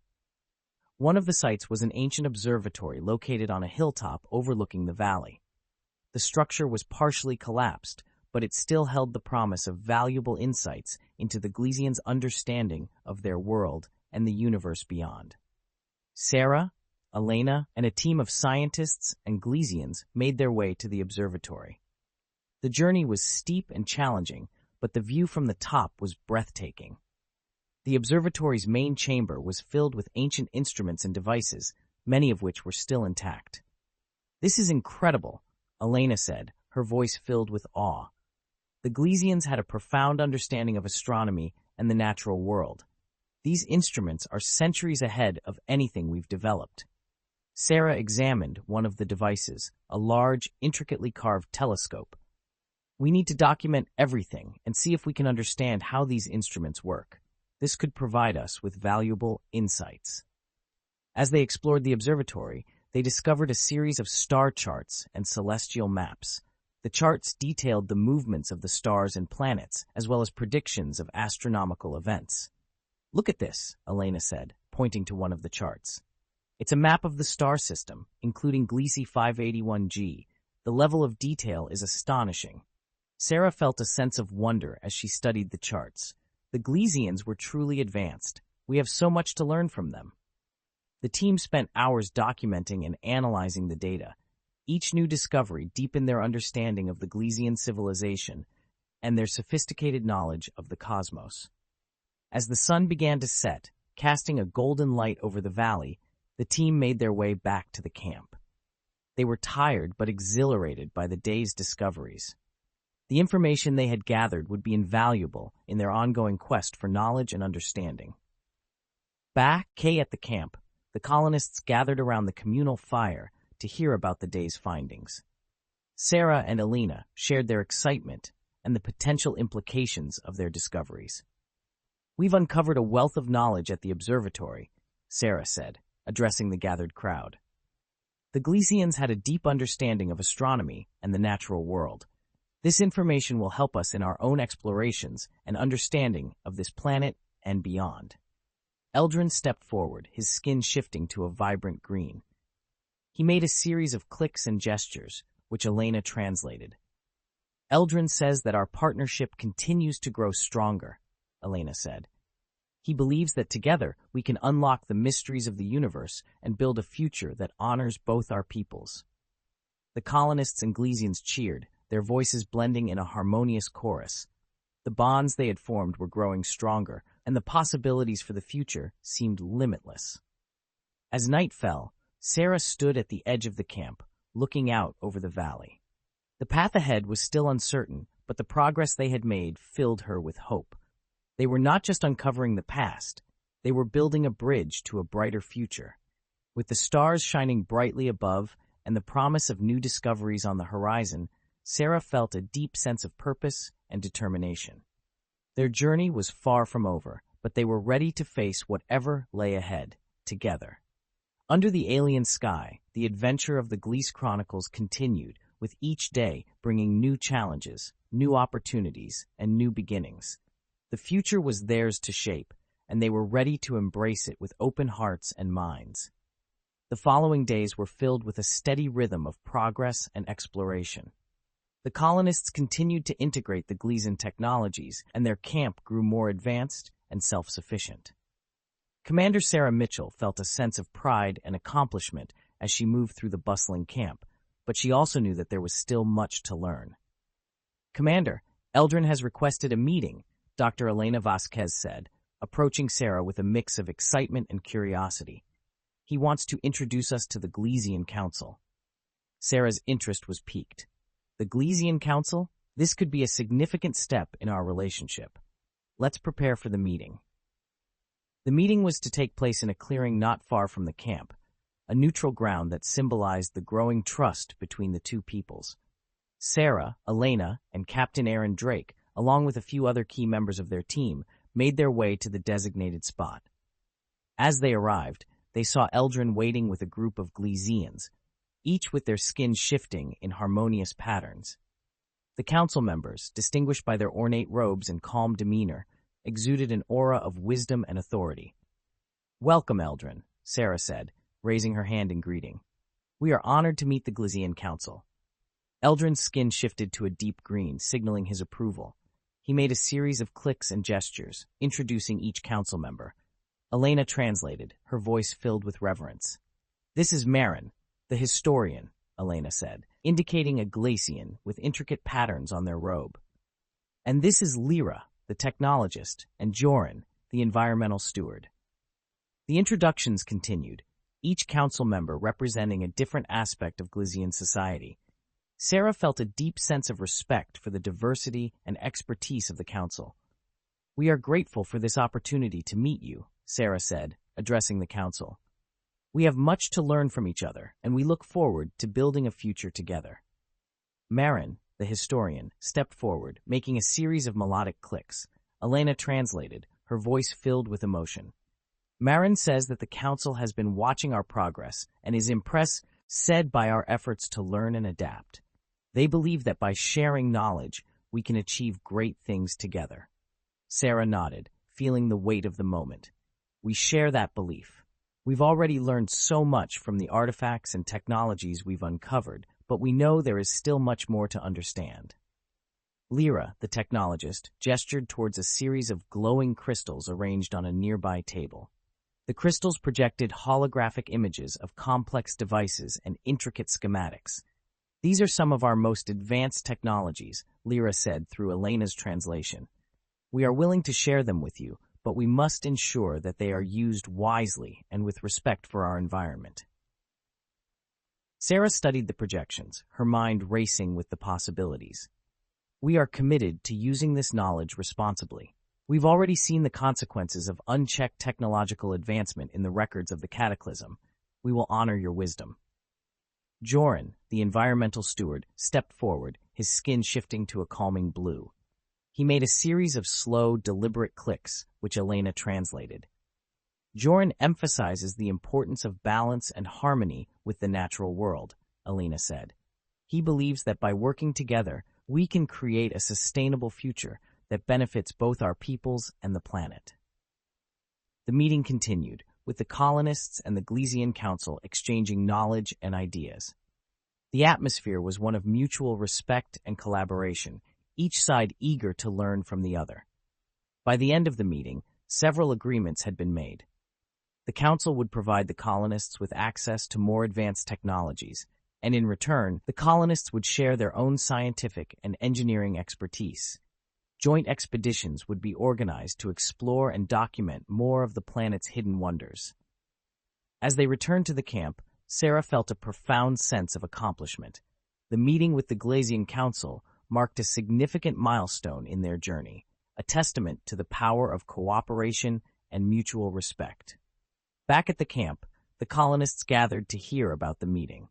One of the sites was an ancient observatory located on a hilltop overlooking the valley. The structure was partially collapsed, but it still held the promise of valuable insights into the Glieseans' understanding of their world and the universe beyond. Sarah, Elena, and a team of scientists and Glieseans made their way to the observatory. The journey was steep and challenging, but the view from the top was breathtaking. The observatory's main chamber was filled with ancient instruments and devices, many of which were still intact. "This is incredible," Elena said, her voice filled with awe. The Glieseans had a profound understanding of astronomy and the natural world. These instruments are centuries ahead of anything we've developed. Sarah examined one of the devices, a large, intricately carved telescope. "We need to document everything and see if we can understand how these instruments work. This could provide us with valuable insights." As they explored the observatory, they discovered a series of star charts and celestial maps. The charts detailed the movements of the stars and planets, as well as predictions of astronomical events. "Look at this," Elena said, pointing to one of the charts. "It's a map of the star system, including Gliese 581G. The level of detail is astonishing." Sarah felt a sense of wonder as she studied the charts. The Glieseans were truly advanced. We have so much to learn from them. The team spent hours documenting and analyzing the data. Each new discovery deepened their understanding of the Gliesean civilization and their sophisticated knowledge of the cosmos. As the sun began to set, casting a golden light over the valley, the team made their way back to the camp. They were tired but exhilarated by the day's discoveries. The information they had gathered would be invaluable in their ongoing quest for knowledge and understanding. Back at the camp, the colonists gathered around the communal fire to hear about the day's findings. Sarah and Elena shared their excitement and the potential implications of their discoveries. "We've uncovered a wealth of knowledge at the observatory," Sarah said, addressing the gathered crowd. The Glieseans had a deep understanding of astronomy and the natural world. This information will help us in our own explorations and understanding of this planet and beyond. Eldrin stepped forward, his skin shifting to a vibrant green. He made a series of clicks and gestures, which Elena translated. "Eldrin says that our partnership continues to grow stronger," Elena said. "He believes that together we can unlock the mysteries of the universe and build a future that honors both our peoples." The colonists and Glieseans cheered, their voices blending in a harmonious chorus. The bonds they had formed were growing stronger, and the possibilities for the future seemed limitless. As night fell, Sarah stood at the edge of the camp, looking out over the valley. The path ahead was still uncertain, but the progress they had made filled her with hope. They were not just uncovering the past, they were building a bridge to a brighter future. With the stars shining brightly above and the promise of new discoveries on the horizon, Sarah felt a deep sense of purpose and determination. Their journey was far from over, but they were ready to face whatever lay ahead, together. Under the alien sky, the adventure of the Gliese Chronicles continued, with each day bringing new challenges, new opportunities, and new beginnings. The future was theirs to shape, and they were ready to embrace it with open hearts and minds. The following days were filled with a steady rhythm of progress and exploration. The colonists continued to integrate the Gliesean technologies, and their camp grew more advanced and self-sufficient. Commander Sarah Mitchell felt a sense of pride and accomplishment as she moved through the bustling camp, but she also knew that there was still much to learn. "Commander, Eldrin has requested a meeting," Dr. Elena Vasquez said, approaching Sarah with a mix of excitement and curiosity. "He wants to introduce us to the Gliesean Council." Sarah's interest was piqued. "The Gliesean Council? This could be a significant step in our relationship. Let's prepare for the meeting." The meeting was to take place in a clearing not far from the camp, a neutral ground that symbolized the growing trust between the two peoples. Sarah, Elena, and Captain Aaron Drake, along with a few other key members of their team, made their way to the designated spot. As they arrived, they saw Eldrin waiting with a group of Glieseans, each with their skin shifting in harmonious patterns. The council members, distinguished by their ornate robes and calm demeanor, exuded an aura of wisdom and authority. "Welcome, Eldrin," Sarah said, raising her hand in greeting. "We are honored to meet the Gliesean Council." Eldrin's skin shifted to a deep green, signaling his approval. He made a series of clicks and gestures, introducing each council member. Elena translated, her voice filled with reverence. "This is Marin, the historian," Elena said, indicating a Gliesean with intricate patterns on their robe. "And this is Lyra, the technologist, and Joran, the environmental steward." The introductions continued, each council member representing a different aspect of Gliesean society. Sarah felt a deep sense of respect for the diversity and expertise of the council. "We are grateful for this opportunity to meet you," Sarah said, addressing the council. "We have much to learn from each other, and we look forward to building a future together." Marin, the historian, stepped forward, making a series of melodic clicks. Elena translated, her voice filled with emotion. "Marin says that the council has been watching our progress and is impressed by our efforts to learn and adapt. They believe that by sharing knowledge, we can achieve great things together." Sarah nodded, feeling the weight of the moment. "We share that belief. We've already learned so much from the artifacts and technologies we've uncovered, but we know there is still much more to understand." Lyra, the technologist, gestured towards a series of glowing crystals arranged on a nearby table. The crystals projected holographic images of complex devices and intricate schematics. "These are some of our most advanced technologies," Lyra said through Elena's translation. "We are willing to share them with you, but we must ensure that they are used wisely and with respect for our environment." Sarah studied the projections, her mind racing with the possibilities. "We are committed to using this knowledge responsibly. We've already seen the consequences of unchecked technological advancement in the records of the Cataclysm. We will honor your wisdom." Joran, the environmental steward, stepped forward, his skin shifting to a calming blue. He made a series of slow, deliberate clicks, which Elena translated. "Joran emphasizes the importance of balance and harmony with the natural world," Elena said. "He believes that by working together, we can create a sustainable future that benefits both our peoples and the planet." The meeting continued, with the colonists and the Gliesean Council exchanging knowledge and ideas. The atmosphere was one of mutual respect and collaboration, each side eager to learn from the other. By the end of the meeting, several agreements had been made. The Council would provide the colonists with access to more advanced technologies, and in return, the colonists would share their own scientific and engineering expertise. Joint expeditions would be organized to explore and document more of the planet's hidden wonders. As they returned to the camp, Sarah felt a profound sense of accomplishment. The meeting with the Gliesean Council marked a significant milestone in their journey, a testament to the power of cooperation and mutual respect. Back at the camp, the colonists gathered to hear about the meeting.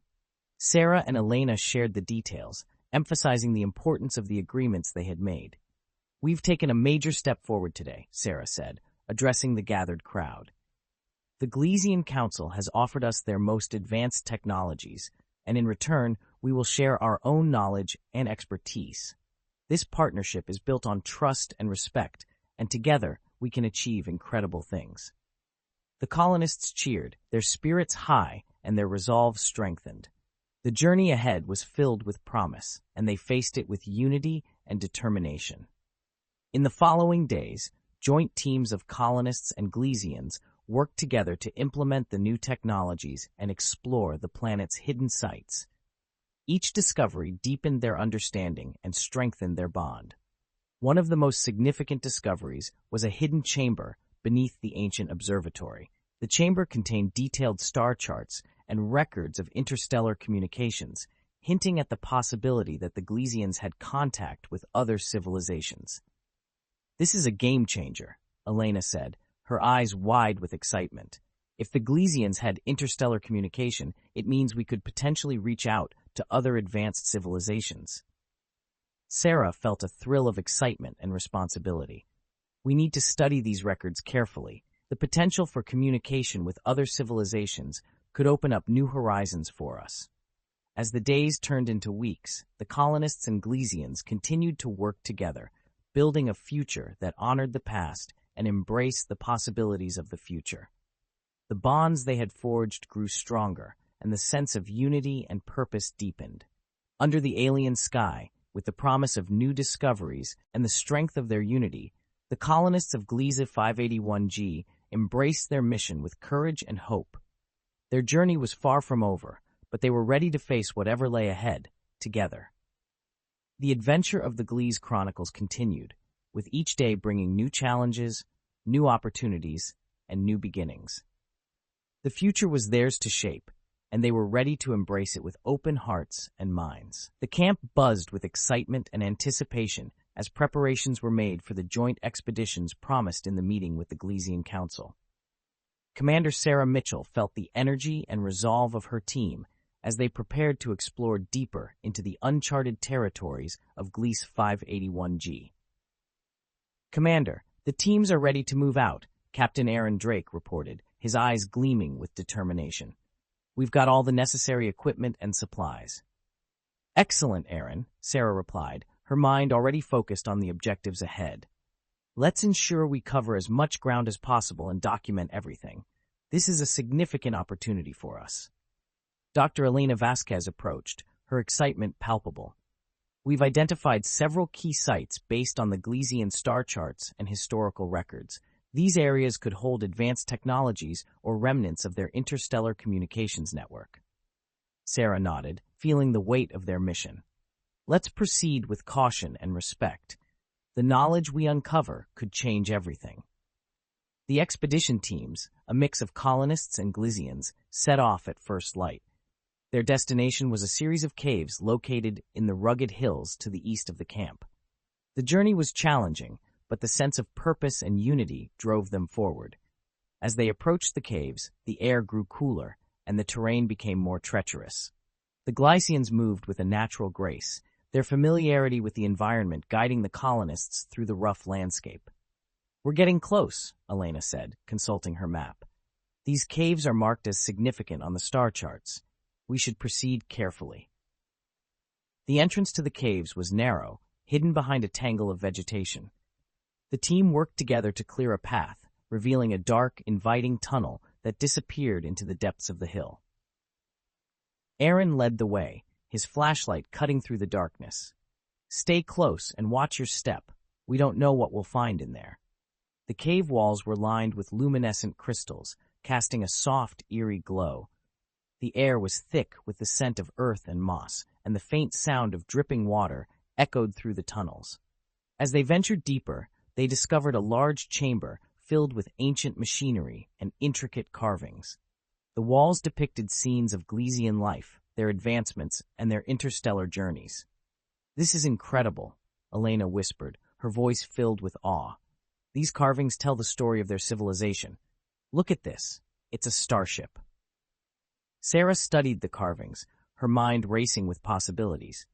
Sarah and Elena shared the details, emphasizing the importance of the agreements they had made. "We've taken a major step forward today," Sarah said, addressing the gathered crowd. "The Gliesean Council has offered us their most advanced technologies, and in return, we will share our own knowledge and expertise. This partnership is built on trust and respect, and together we can achieve incredible things." The colonists cheered, their spirits high and their resolve strengthened. The journey ahead was filled with promise, and they faced it with unity and determination. In the following days, joint teams of colonists and Glieseans worked together to implement the new technologies and explore the planet's hidden sites. Each discovery deepened their understanding and strengthened their bond. One of the most significant discoveries was a hidden chamber beneath the ancient observatory. The chamber contained detailed star charts and records of interstellar communications, hinting at the possibility that the Glieseans had contact with other civilizations. "This is a game changer," Elena said, her eyes wide with excitement. "If the Glieseans had interstellar communication, it means we could potentially reach out to other advanced civilizations." Sarah felt a thrill of excitement and responsibility. "We need to study these records carefully. The potential for communication with other civilizations could open up new horizons for us." As the days turned into weeks, the colonists and Glieseans continued to work together, building a future that honored the past and embraced the possibilities of the future. The bonds they had forged grew stronger, and the sense of unity and purpose deepened. Under the alien sky, with the promise of new discoveries and the strength of their unity, the colonists of Gliese 581G embraced their mission with courage and hope. Their journey was far from over, but they were ready to face whatever lay ahead, together. The adventure of the Gliese Chronicles continued, with each day bringing new challenges, new opportunities, and new beginnings. The future was theirs to shape, and they were ready to embrace it with open hearts and minds. The camp buzzed with excitement and anticipation as preparations were made for the joint expeditions promised in the meeting with the Gliesean Council. Commander Sarah Mitchell felt the energy and resolve of her team as they prepared to explore deeper into the uncharted territories of Gliese 581G. "Commander, the teams are ready to move out," Captain Aaron Drake reported, his eyes gleaming with determination. "We've got all the necessary equipment and supplies." "Excellent, Aaron," Sarah replied, her mind already focused on the objectives ahead. "Let's ensure we cover as much ground as possible and document everything. This is a significant opportunity for us." Dr. Elena Vasquez approached, her excitement palpable. "We've identified several key sites based on the Gliesean star charts and historical records. These areas could hold advanced technologies or remnants of their interstellar communications network." Sarah nodded, feeling the weight of their mission. "Let's proceed with caution and respect. The knowledge we uncover could change everything." The expedition teams, a mix of colonists and Glieseans, set off at first light. Their destination was a series of caves located in the rugged hills to the east of the camp. The journey was challenging, but the sense of purpose and unity drove them forward. As they approached the caves, the air grew cooler, and the terrain became more treacherous. The Glieseans moved with a natural grace, their familiarity with the environment guiding the colonists through the rough landscape. "We're getting close," Elena said, consulting her map. "These caves are marked as significant on the star charts. We should proceed carefully." The entrance to the caves was narrow, hidden behind a tangle of vegetation. The team worked together to clear a path, revealing a dark, inviting tunnel that disappeared into the depths of the hill. Aaron led the way, his flashlight cutting through the darkness. "Stay close and watch your step. We don't know what we'll find in there." The cave walls were lined with luminescent crystals, casting a soft, eerie glow. The air was thick with the scent of earth and moss, and the faint sound of dripping water echoed through the tunnels. As they ventured deeper, they discovered a large chamber filled with ancient machinery and intricate carvings. The walls depicted scenes of Gliesean life, their advancements, and their interstellar journeys. "This is incredible," Elena whispered, her voice filled with awe. "These carvings tell the story of their civilization. Look at this. It's a starship." Sarah studied the carvings, her mind racing with possibilities.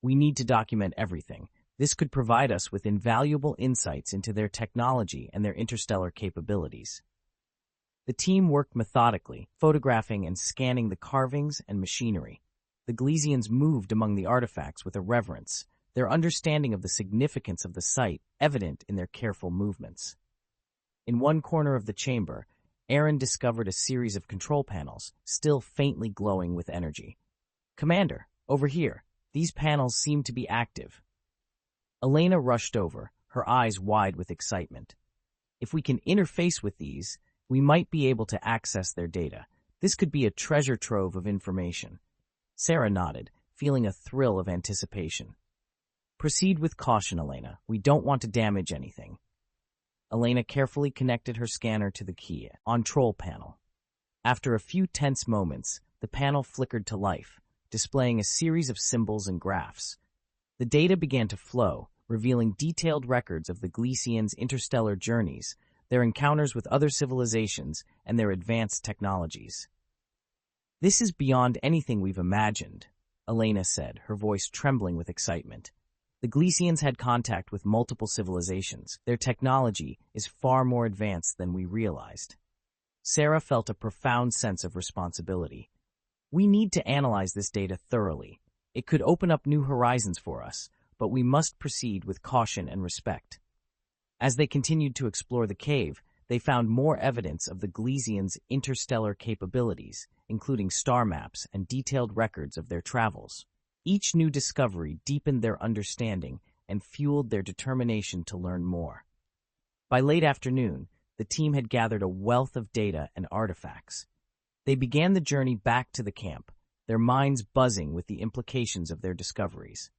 "We need to document everything. This could provide us with invaluable insights into their technology and their interstellar capabilities." The team worked methodically, photographing and scanning the carvings and machinery. The Glieseans moved among the artifacts with a reverence, their understanding of the significance of the site evident in their careful movements. In one corner of the chamber, Aaron discovered a series of control panels, still faintly glowing with energy. "Commander, over here. These panels seem to be active." Elena rushed over, her eyes wide with excitement. "If we can interface with these, we might be able to access their data. This could be a treasure trove of information." Sarah nodded, feeling a thrill of anticipation. "Proceed with caution, Elena. We don't want to damage anything." Elena carefully connected her scanner to the key on control panel. After a few tense moments, the panel flickered to life, displaying a series of symbols and graphs. The data began to flow, revealing detailed records of the Glieseans' interstellar journeys, their encounters with other civilizations, and their advanced technologies. "This is beyond anything we've imagined," Elena said, her voice trembling with excitement. "The Glieseans had contact with multiple civilizations. Their technology is far more advanced than we realized." Sarah felt a profound sense of responsibility. "We need to analyze this data thoroughly. It could open up new horizons for us, but we must proceed with caution and respect." As they continued to explore the cave, they found more evidence of the Glieseans' interstellar capabilities, including star maps and detailed records of their travels. Each new discovery deepened their understanding and fueled their determination to learn more. By late afternoon, the team had gathered a wealth of data and artifacts. They began the journey back to the camp, their minds buzzing with the implications of their discoveries.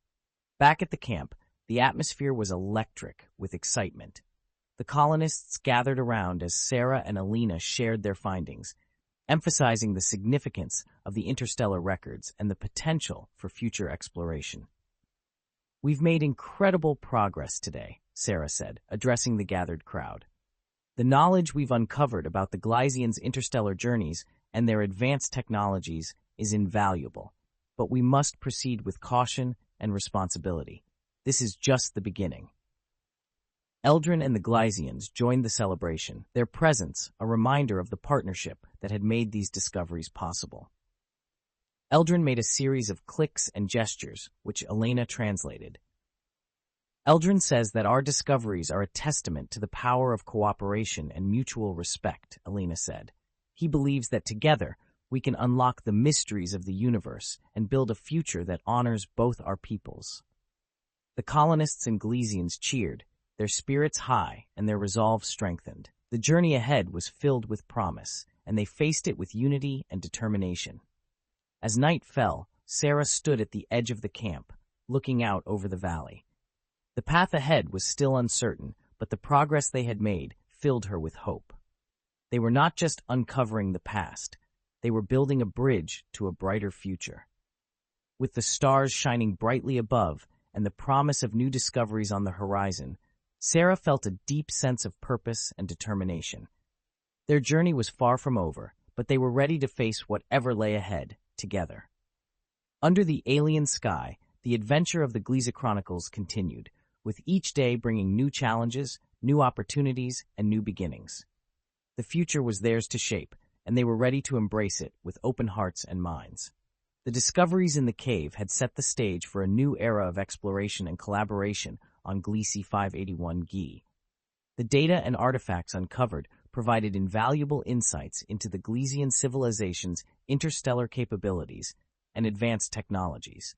Back at the camp, the atmosphere was electric with excitement. The colonists gathered around as Sarah and Alina shared their findings, emphasizing the significance of the interstellar records and the potential for future exploration. "We've made incredible progress today," Sarah said, addressing the gathered crowd. "The knowledge we've uncovered about the Glieseans' interstellar journeys and their advanced technologies is invaluable, but we must proceed with caution and responsibility. This is just the beginning." Eldrin and the Glieseans joined the celebration, their presence a reminder of the partnership that had made these discoveries possible. Eldrin made a series of clicks and gestures, which Elena translated. "Eldrin says that our discoveries are a testament to the power of cooperation and mutual respect," Elena said. "He believes that together we can unlock the mysteries of the universe and build a future that honors both our peoples." The colonists and Glieseans cheered, their spirits high and their resolve strengthened. The journey ahead was filled with promise, and they faced it with unity and determination. As night fell, Sarah stood at the edge of the camp, looking out over the valley. The path ahead was still uncertain, but the progress they had made filled her with hope. They were not just uncovering the past, they were building a bridge to a brighter future. With the stars shining brightly above and the promise of new discoveries on the horizon, Sarah felt a deep sense of purpose and determination. Their journey was far from over, but they were ready to face whatever lay ahead, together. Under the alien sky, the adventure of the Gliese Chronicles continued, with each day bringing new challenges, new opportunities, and new beginnings. The future was theirs to shape, and they were ready to embrace it with open hearts and minds. The discoveries in the cave had set the stage for a new era of exploration and collaboration on Gliese 581 G. The data and artifacts uncovered provided invaluable insights into the Gliesean civilization's interstellar capabilities and advanced technologies.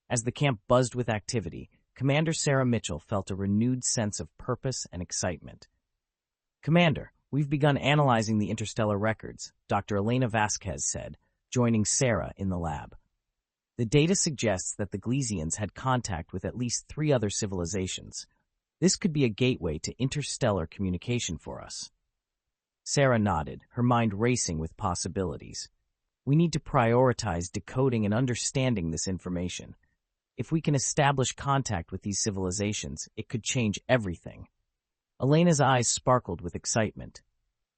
As the camp buzzed with activity, Commander Sarah Mitchell felt a renewed sense of purpose and excitement. "Commander, we've begun analyzing the interstellar records," Dr. Elena Vasquez said, joining Sarah in the lab. "The data suggests that the Glieseans had contact with at least 3 other civilizations. This could be a gateway to interstellar communication for us." Sarah nodded, her mind racing with possibilities. "We need to prioritize decoding and understanding this information. If we can establish contact with these civilizations, it could change everything." Elena's eyes sparkled with excitement.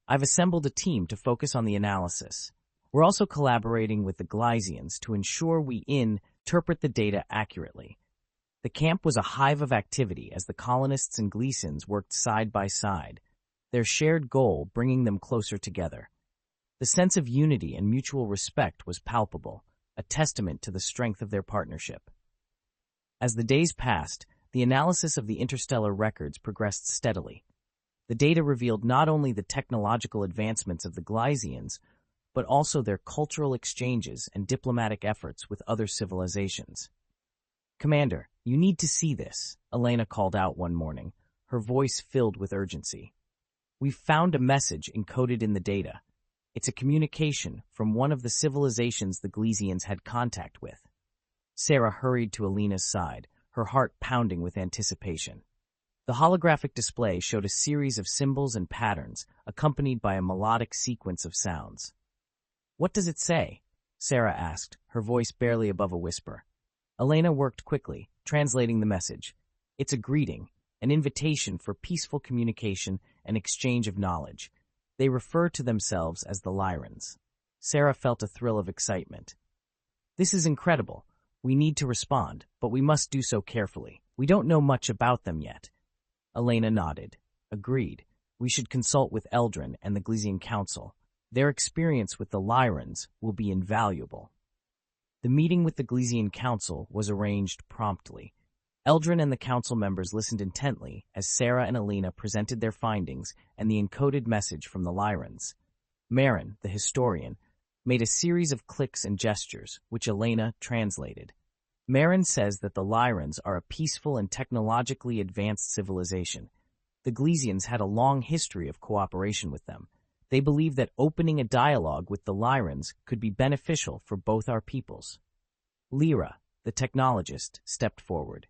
"I've assembled a team to focus on the analysis. We're also collaborating with the Glieseans to ensure we interpret the data accurately." The camp was a hive of activity as the colonists and Glieseans worked side by side, their shared goal bringing them closer together. The sense of unity and mutual respect was palpable, a testament to the strength of their partnership. As the days passed, the analysis of the interstellar records progressed steadily. The data revealed not only the technological advancements of the Glieseans, but also their cultural exchanges and diplomatic efforts with other civilizations. "Commander, you need to see this," Elena called out one morning, her voice filled with urgency. "We've found a message encoded in the data. It's a communication from one of the civilizations the Glieseans had contact with." Sarah hurried to Elena's side, her heart pounding with anticipation. The holographic display showed a series of symbols and patterns, accompanied by a melodic sequence of sounds. "What does it say?" Sarah asked, her voice barely above a whisper. Elena worked quickly, translating the message. "It's a greeting, an invitation for peaceful communication and exchange of knowledge. They refer to themselves as the Lyrans." Sarah felt a thrill of excitement. "This is incredible. We need to respond, but we must do so carefully. We don't know much about them yet." Elena nodded. "Agreed. We should consult with Eldrin and the Gliesean Council. Their experience with the Lyrans will be invaluable." The meeting with the Gliesean Council was arranged promptly. Eldrin and the council members listened intently as Sarah and Elena presented their findings and the encoded message from the Lyrans. Marin, the historian, made a series of clicks and gestures, which Elena translated. Marin says that the Lyrans are a peaceful and technologically advanced civilization. The Glieseans had a long history of cooperation with them. They believe that opening a dialogue with the Lyrans could be beneficial for both our peoples. Lyra, the technologist, stepped forward.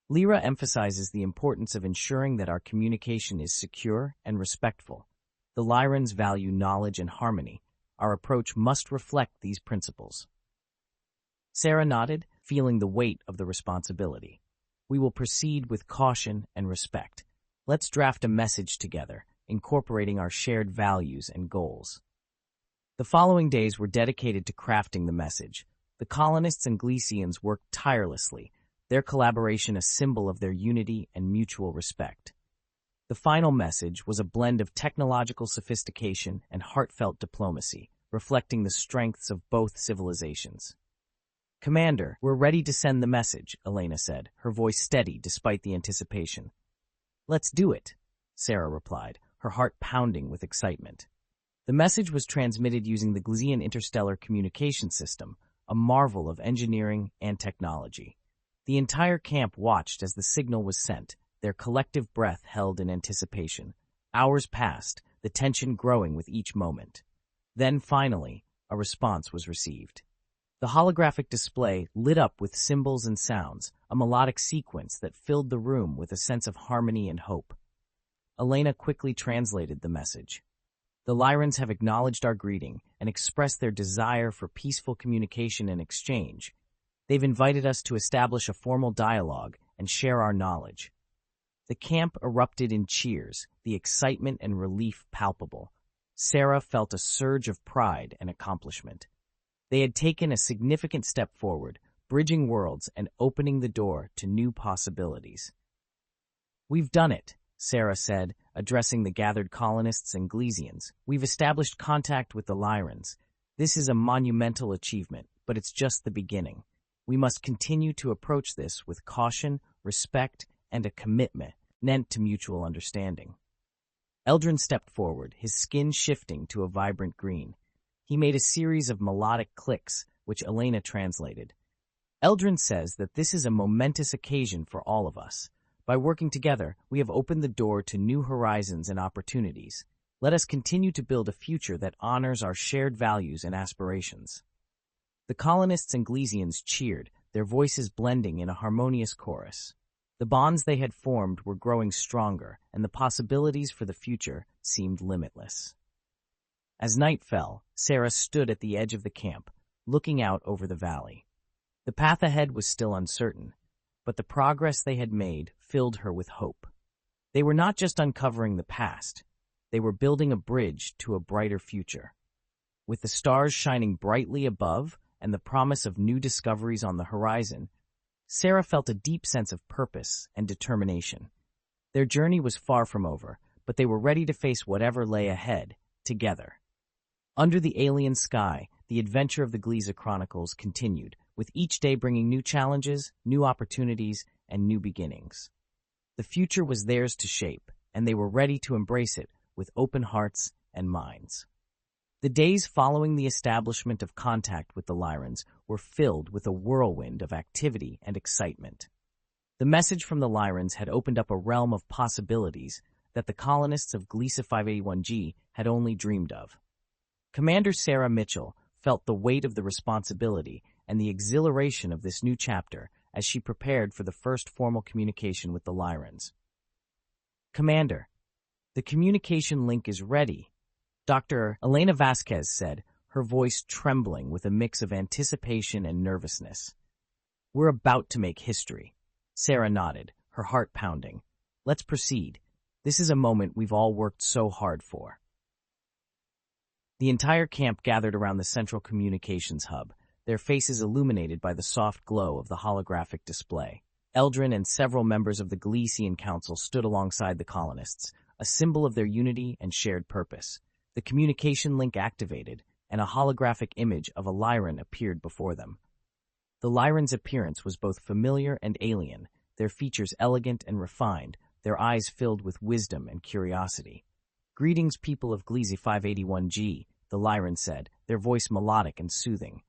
Lyra emphasizes the importance of ensuring that our communication is secure and respectful. The Lyrans value knowledge and harmony. Our approach must reflect these principles. Sarah nodded, feeling the weight of the responsibility. We will proceed with caution and respect. Let's draft a message together, incorporating our shared values and goals. The following days were dedicated to crafting the message. The colonists and Glieseans worked tirelessly, their collaboration a symbol of their unity and mutual respect. The final message was a blend of technological sophistication and heartfelt diplomacy, reflecting the strengths of both civilizations. "Commander, we're ready to send the message," Elena said, her voice steady despite the anticipation. "Let's do it," Sarah replied, her heart pounding with excitement. The message was transmitted using the Gleesian interstellar communication system, a marvel of engineering and technology. The entire camp watched as the signal was sent, their collective breath held in anticipation. Hours passed, the tension growing with each moment. Then, finally, a response was received. The holographic display lit up with symbols and sounds, a melodic sequence that filled the room with a sense of harmony and hope. Elena quickly translated the message. "The Lyrans have acknowledged our greeting and expressed their desire for peaceful communication and exchange. They've invited us to establish a formal dialogue and share our knowledge." The camp erupted in cheers, the excitement and relief palpable. Sarah felt a surge of pride and accomplishment. They had taken a significant step forward, bridging worlds and opening the door to new possibilities. "We've done it," Sarah said, addressing the gathered colonists and Glieseans. "We've established contact with the Lyrans. This is a monumental achievement, but it's just the beginning. We must continue to approach this with caution, respect, and a commitment meant to mutual understanding." Eldrin stepped forward, his skin shifting to a vibrant green. He made a series of melodic clicks, which Elena translated. Eldrin says that this is a momentous occasion for all of us. By working together, we have opened the door to new horizons and opportunities. Let us continue to build a future that honors our shared values and aspirations. The colonists and Glieseans cheered, their voices blending in a harmonious chorus. The bonds they had formed were growing stronger, and the possibilities for the future seemed limitless. As night fell, Sarah stood at the edge of the camp, looking out over the valley. The path ahead was still uncertain, but the progress they had made filled her with hope. They were not just uncovering the past, they were building a bridge to a brighter future. With the stars shining brightly above and the promise of new discoveries on the horizon, Sarah felt a deep sense of purpose and determination. Their journey was far from over, but they were ready to face whatever lay ahead, together. Under the alien sky, the adventure of the Gliese Chronicles continued, with each day bringing new challenges, new opportunities, and new beginnings. The future was theirs to shape, and they were ready to embrace it with open hearts and minds. The days following the establishment of contact with the Lyrans were filled with a whirlwind of activity and excitement. The message from the Lyrans had opened up a realm of possibilities that the colonists of Gliese 581G had only dreamed of. Commander Sarah Mitchell felt the weight of the responsibility and the exhilaration of this new chapter as she prepared for the first formal communication with the Lyrans. "Commander, the communication link is ready," Dr. Elena Vasquez said, her voice trembling with a mix of anticipation and nervousness. "We're about to make history." Sarah nodded, her heart pounding. "Let's proceed. This is a moment we've all worked so hard for." The entire camp gathered around the central communications hub, their faces illuminated by the soft glow of the holographic display. Eldrin and several members of the Gliesean Council stood alongside the colonists, a symbol of their unity and shared purpose. The communication link activated, and a holographic image of a Lyran appeared before them. The Lyran's appearance was both familiar and alien, their features elegant and refined, their eyes filled with wisdom and curiosity. "Greetings, people of Gliese 581G," the Lyran said, their voice melodic and soothing.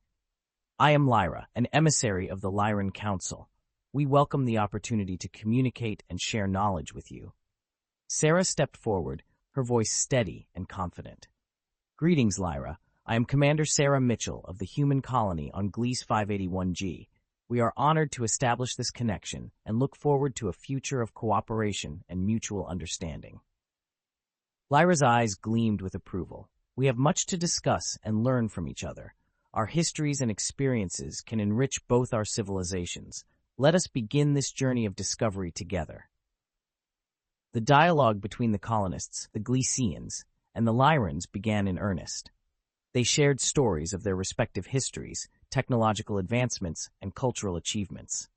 I am Lyra, an emissary of the Lyran Council. We welcome the opportunity to communicate and share knowledge with you. Sarah stepped forward, her voice steady and confident. Greetings, Lyra. I am Commander Sarah Mitchell of the human colony on Gliese 581G. We are honored to establish this connection and look forward to a future of cooperation and mutual understanding. Lyra's eyes gleamed with approval. We have much to discuss and learn from each other. Our histories and experiences can enrich both our civilizations. Let us begin this journey of discovery together. The dialogue between the colonists, the Glieseans, and the Lyrans began in earnest. They shared stories of their respective histories, technological advancements, and cultural achievements.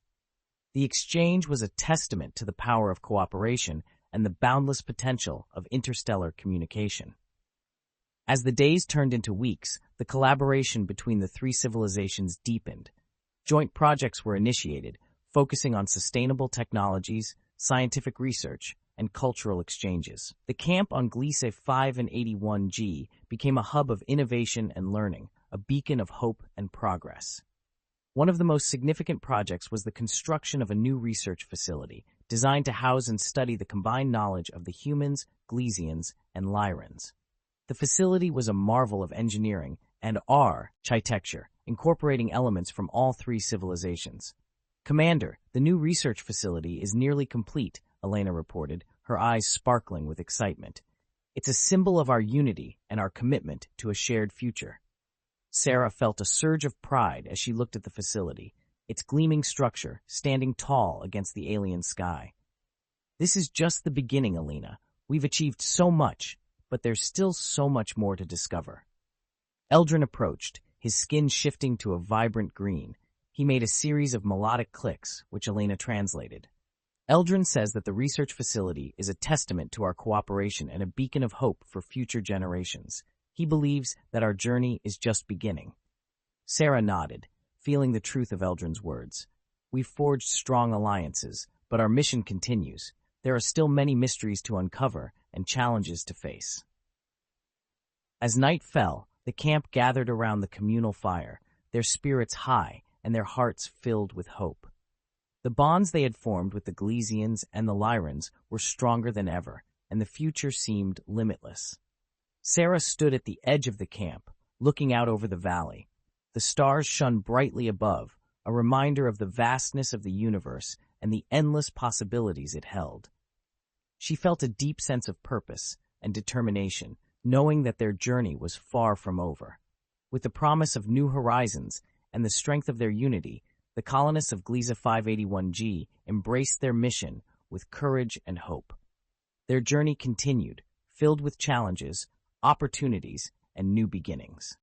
The exchange was a testament to the power of cooperation and the boundless potential of interstellar communication. As the days turned into weeks, the collaboration between the three civilizations deepened. Joint projects were initiated, focusing on sustainable technologies, scientific research, and cultural exchanges. The camp on Gliese 581G became a hub of innovation and learning, a beacon of hope and progress. One of the most significant projects was the construction of a new research facility, designed to house and study the combined knowledge of the humans, Glieseans, and Lyrans. The facility was a marvel of engineering and architecture, incorporating elements from all three civilizations. Commander, the new research facility is nearly complete, Elena reported, her eyes sparkling with excitement. It's a symbol of our unity and our commitment to a shared future. Sarah felt a surge of pride as she looked at the facility, its gleaming structure standing tall against the alien sky. This is just the beginning, Elena. We've achieved so much, but there's still so much more to discover. Eldrin approached, his skin shifting to a vibrant green. He made a series of melodic clicks, which Elena translated. Eldrin says that the research facility is a testament to our cooperation and a beacon of hope for future generations. He believes that our journey is just beginning. Sarah nodded, feeling the truth of Eldrin's words. We've forged strong alliances, but our mission continues. There are still many mysteries to uncover and challenges to face. As night fell, the camp gathered around the communal fire, their spirits high and their hearts filled with hope. The bonds they had formed with the Glieseans and the Lyrans were stronger than ever, and the future seemed limitless. Sarah stood at the edge of the camp, looking out over the valley. The stars shone brightly above, a reminder of the vastness of the universe and the endless possibilities it held. She felt a deep sense of purpose and determination, knowing that their journey was far from over. With the promise of new horizons and the strength of their unity, the colonists of Gliese 581G embraced their mission with courage and hope. Their journey continued, filled with challenges, opportunities, and new beginnings.